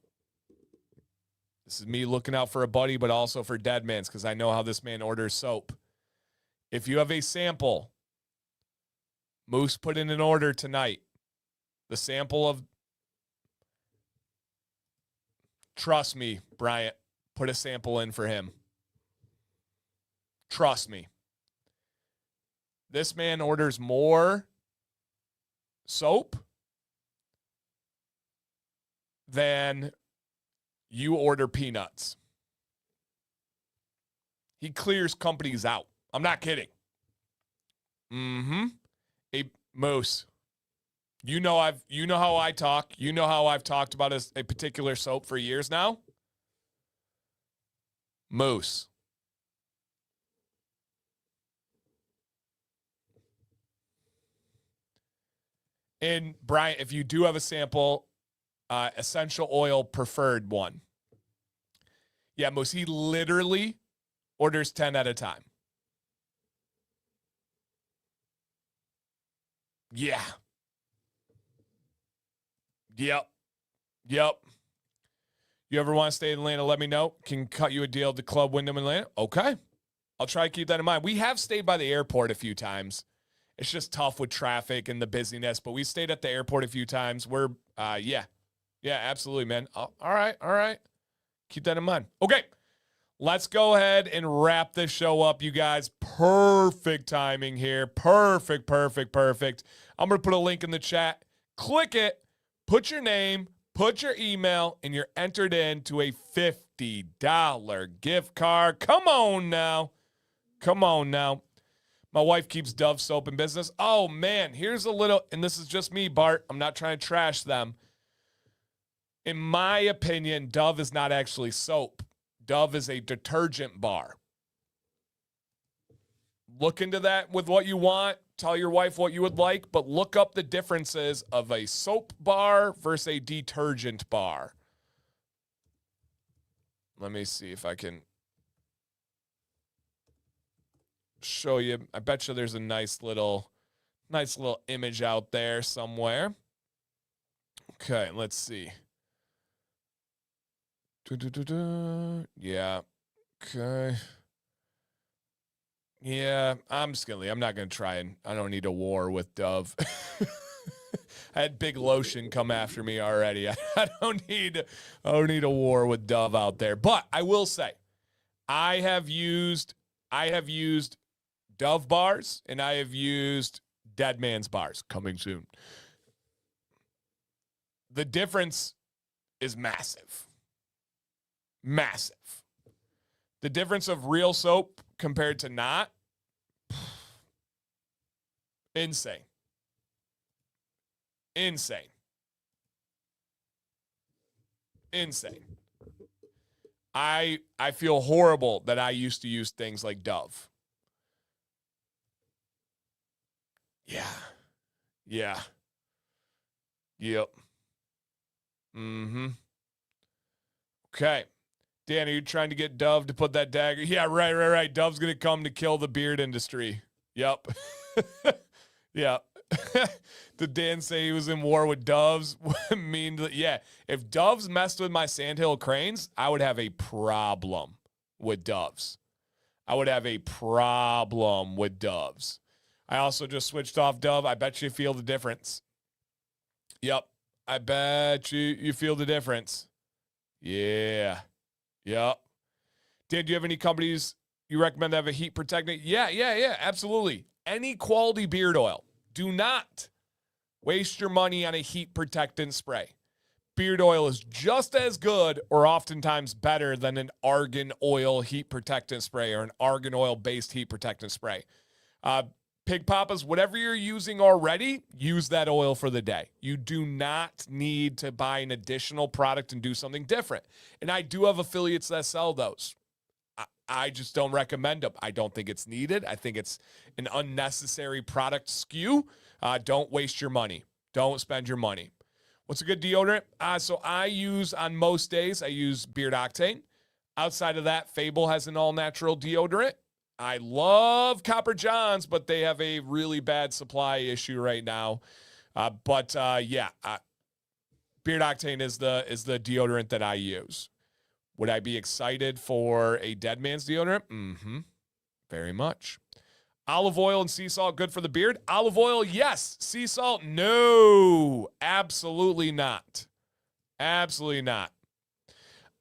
A: this is me looking out for a buddy, but also for Deadman's because I know how this man orders soap. If you have a sample Moose put in an order tonight. The sample of... Trust me, Bryant. Put a sample in for him. Trust me. This man orders more soap than you order peanuts. He clears companies out. I'm not kidding. A Moose. You know how I talk. You know how I've talked about a particular soap for years now. Moose. And Brian, if you do have a sample, essential oil preferred one. Yeah, Moose, he literally orders 10 at a time. Yeah. Yep. You ever want to stay in Atlanta, let me know. Can cut you a deal at the Club Wyndham in Atlanta. Okay. I'll try to keep that in mind. We have stayed by the airport a few times. It's just tough with traffic and the busyness, but we stayed at the airport a few times. We're, yeah, absolutely, man. All right. Keep that in mind. Okay, let's go ahead and wrap this show up, you guys. Perfect timing here. Perfect. I'm going to put a link in the chat. Click it, put your name, put your email, and you're entered into a $50 gift card. Come on now. My wife keeps Dove soap in business. Oh, man, here's a little, and this is just me, Bart. I'm not trying to trash them. In my opinion, Dove is not actually soap. Dove is a detergent bar. Look into that with what you want. Tell your wife what you would like, but look up the differences of a soap bar versus a detergent bar. Let me see if I can show you. I bet you there's a nice little image out there somewhere. Okay, let's see. Yeah. Okay. Yeah, I'm not gonna try, and I don't need a war with Dove. I had Big Lotion come after me already. I don't need a war with Dove out there. But I will say, I have used Dove bars, and I have used Deadman's bars. Coming soon. The difference is massive. The difference of real soap compared to not, insane. I feel horrible that I used to use things like Dove. Yeah. Yep. Okay. Dan, are you trying to get Dove to put that dagger? Yeah, right. Dove's going to come to kill the beard industry. Yep. Yeah. Did Dan say he was in war with Doves? Yeah. If Doves messed with my Sandhill cranes, I would have a problem with Doves. I also just switched off Dove. I bet you feel the difference. Yep. I bet you feel the difference. Yeah. Yep. Dan, do you have any companies you recommend that have a heat protectant? Yeah, absolutely. Any quality beard oil. Do not waste your money on a heat protectant spray. Beard oil is just as good or oftentimes better than an argan oil heat protectant spray or an argan oil-based heat protectant spray. Pig Papas, whatever you're using already, use that oil for the day. You do not need to buy an additional product and do something different. And I do have affiliates that sell those. I just don't recommend them. I don't think it's needed. I think it's an unnecessary product SKU. Don't waste your money. Don't spend your money. What's a good deodorant? So I use, on most days, I use Beard Octane. Outside of that, Fable has an all-natural deodorant. I love Copper Johns, but they have a really bad supply issue right now. Beard Octane is the deodorant that I use. Would I be excited for a Deadman's deodorant? Very much. Olive oil and sea salt good for the beard? Olive oil, yes. Sea salt, no. Absolutely not. Absolutely not.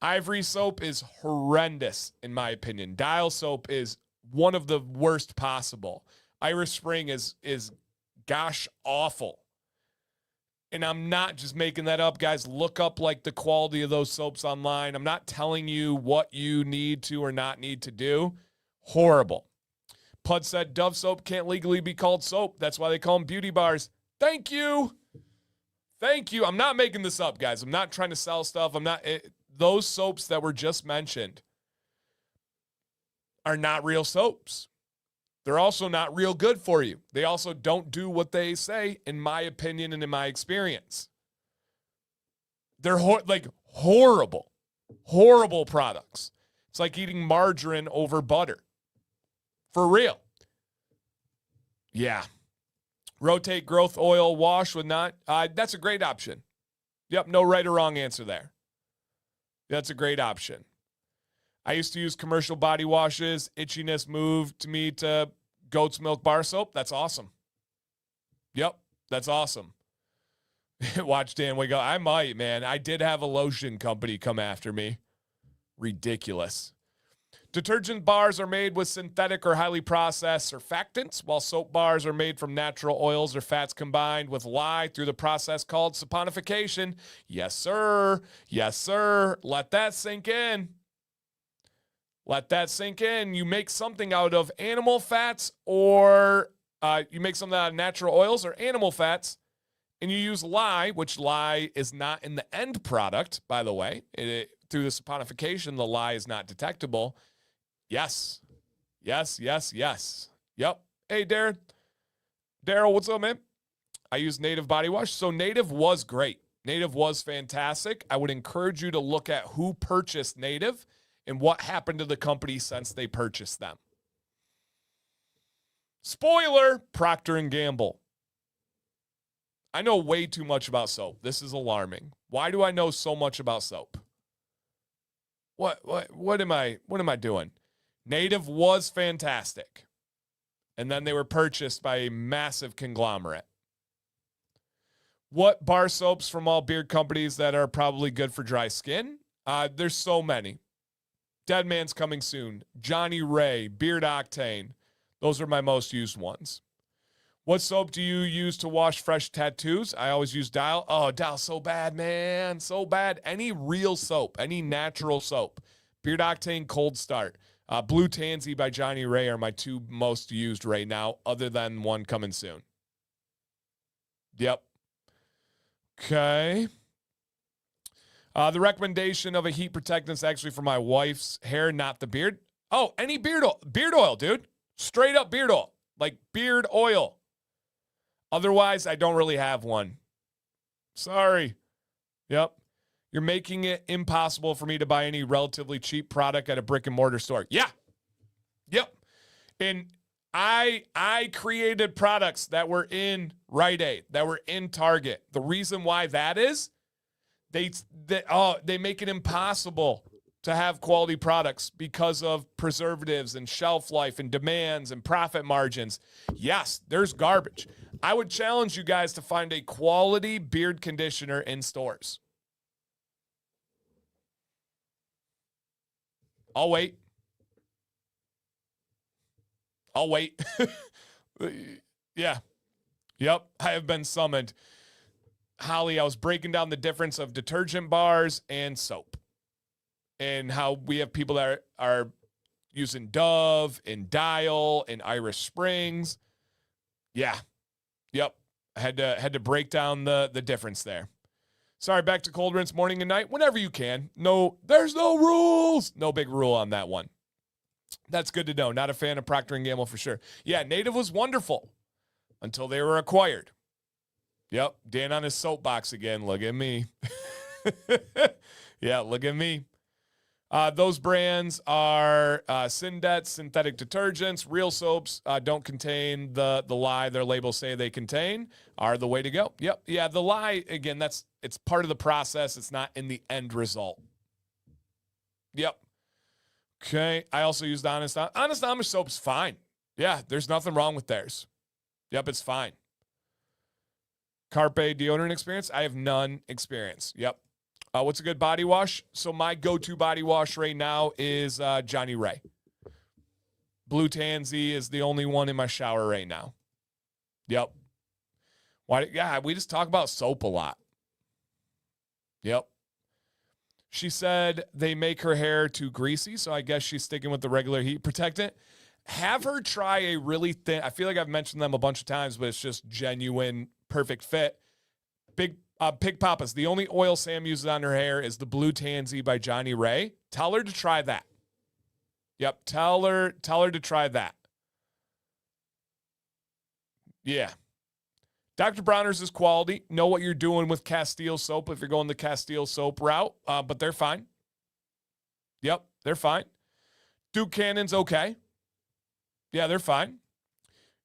A: Ivory soap is horrendous, in my opinion. Dial soap is one of the worst possible. Irish Spring is gosh awful. And I'm not just making that up, guys. Look up like the quality of those soaps online. I'm not telling you what you need to or not need to do. Horrible. Pud said Dove soap can't legally be called soap. That's why they call them beauty bars. Thank you. Thank you. I'm not making this up, guys. I'm not trying to sell stuff. Those soaps that were just mentioned are not real soaps. They're also not real good for you. They also don't do what they say, in my opinion and in my experience. They're horrible products. It's like eating margarine over butter. For real. Yeah. Rotate growth oil wash with not. That's a great option. Yep, no right or wrong answer there. That's a great option. I used to use commercial body washes. Itchiness moved me to goat's milk bar soap. That's awesome. Yep, that's awesome. Watch Dan Wiggle. I might, man. I did have a lotion company come after me. Ridiculous. Detergent bars are made with synthetic or highly processed surfactants, while soap bars are made from natural oils or fats combined with lye through the process called saponification. Yes, sir. Yes, sir. Let that sink in. Let that sink in. You make something out of animal fats or you make something out of natural oils or animal fats, and you use lye, which lye is not in the end product, by the way. Through the saponification, the lye is not detectable. Yes. Yes, yes, yes. Yep. Hey, Darren. Daryl, what's up, man? I use Native body wash. So Native was great. Native was fantastic. I would encourage you to look at who purchased Native and what happened to the company since they purchased them. Spoiler, Procter & Gamble. I know way too much about soap. This is alarming. Why do I know so much about soap? What am I doing? Native was fantastic. And then they were purchased by a massive conglomerate. What bar soaps from all beard companies that are probably good for dry skin? There's so many. Deadman's coming soon. Johnny Ray, Beard Octane. Those are my most used ones. What soap do you use to wash fresh tattoos? I always use Dial. Oh, Dial, so bad, man. So bad. Any real soap, any natural soap. Beard Octane, Cold Start. Blue Tansy by Johnny Ray are my two most used right now, other than one coming soon. Yep. Okay. The recommendation of a heat protectant is actually for my wife's hair, not the beard. Oh, any beard oil, dude. Straight up beard oil. Like beard oil. Otherwise, I don't really have one. Sorry. Yep. You're making it impossible for me to buy any relatively cheap product at a brick and mortar store. Yeah. Yep. And I created products that were in Rite Aid, that were in Target. The reason why that is, they make it impossible to have quality products because of preservatives and shelf life and demands and profit margins. Yes, there's garbage. I would challenge you guys to find a quality beard conditioner in stores. I'll wait. Yeah. Yep. I have been summoned. Holly, I was breaking down the difference of detergent bars and soap and how we have people that are using Dove and Dial and Irish Springs. Yeah. Yep. I had to break down the difference there. Sorry, back to cold rinse morning and night whenever you can. No, there's no rules. No big rule on that one. That's good to know. Not a fan of Procter & Gamble for sure. Yeah, Native was wonderful until they were acquired. Yep, Dan on his soapbox again. Look at me. Yeah, look at me. Those brands are Syndet, synthetic detergents. Real soaps don't contain the lye their labels say they contain, are the way to go. Yep. Yeah, the lye, again, it's part of the process. It's not in the end result. Yep. Okay. I also used Honest Amish soap's fine. Yeah, there's nothing wrong with theirs. Yep, it's fine. Carpe deodorant experience? I have none experience. Yep. What's a good body wash? So my go-to body wash right now is Johnny Ray. Blue Tansy is the only one in my shower right now. Yep. Why? Yeah, we just talk about soap a lot. Yep. She said they make her hair too greasy, so I guess she's sticking with the regular heat protectant. Have her try a really thin, I feel like I've mentioned them a bunch of times, but it's just genuine, perfect fit. Pig Papas, the only oil Sam uses on her hair is the Blue Tansy by Johnny Ray. Tell her to try that. Yep, tell her to try that. Yeah. Dr. Bronner's is quality. Know what you're doing with Castile soap if you're going the Castile soap route, but they're fine. Yep, they're fine. Duke Cannon's okay. Yeah, they're fine.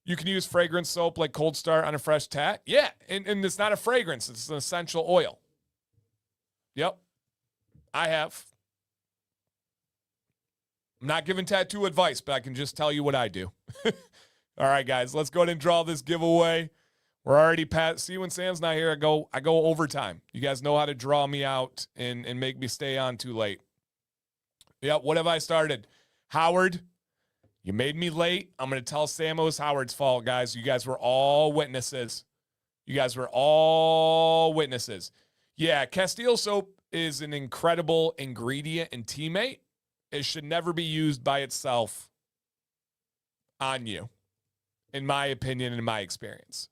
A: You can use fragrance soap like Cold Start on a fresh tat. Yeah, and it's not a fragrance. It's an essential oil. Yep, I have. I'm not giving tattoo advice, but I can just tell you what I do. All right, guys, let's go ahead and draw this giveaway. We're already past. See, when Sam's not here, I go overtime. You guys know how to draw me out and make me stay on too late. Yep, what have I started? Howard. You made me late. I'm going to tell Sam it was Howard's fault, guys. You guys were all witnesses. Yeah, Castile soap is an incredible ingredient and teammate. It should never be used by itself on you, in my opinion and in my experience.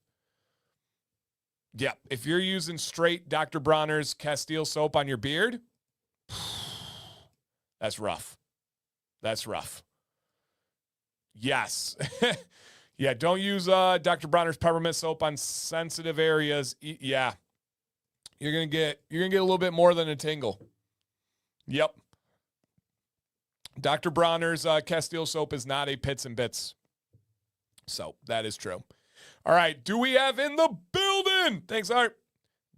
A: Yep, if you're using straight Dr. Bronner's Castile soap on your beard, that's rough. That's rough. Yes. Yeah, don't use Dr. Bronner's peppermint soap on sensitive areas. Yeah. You're going to get a little bit more than a tingle. Yep. Dr. Bronner's Castile soap is not a pits and bits soap. That is true. All right, do we have in the building? Thanks, Art.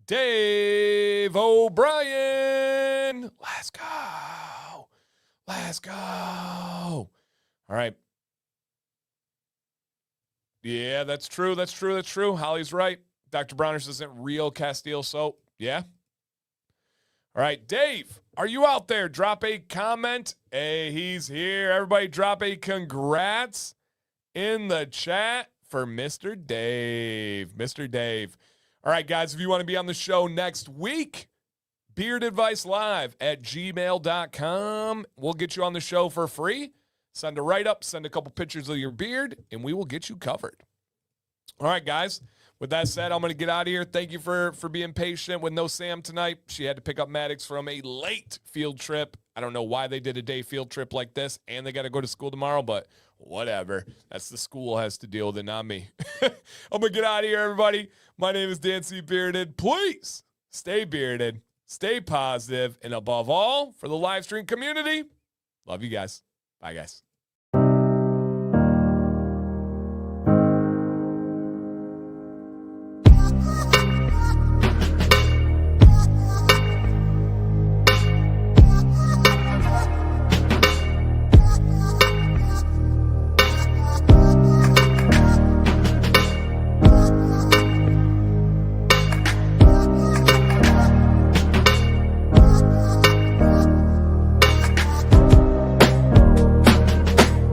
A: Dave O'Brien. Let's go. All right. Yeah, that's true. Holly's right. Dr. Bronner's isn't real Castile soap. Yeah. All right, Dave, are you out there? Drop a comment. Hey, he's here. Everybody drop a congrats in the chat for Mr. Dave. All right, guys, if you want to be on the show next week, beardadvicelive@gmail.com. We'll get you on the show for free. Send a write-up, send a couple pictures of your beard, and we will get you covered. All right, guys. With that said, I'm going to get out of here. Thank you for being patient with no Sam tonight. She had to pick up Maddox from a late field trip. I don't know why they did a day field trip like this, and they got to go to school tomorrow, but whatever. That's the school has to deal with it, not me. I'm going to get out of here, everybody. My name is Dan C. Bearded. Please stay bearded, stay positive, and above all, for the live stream community, love you guys. Bye, guys.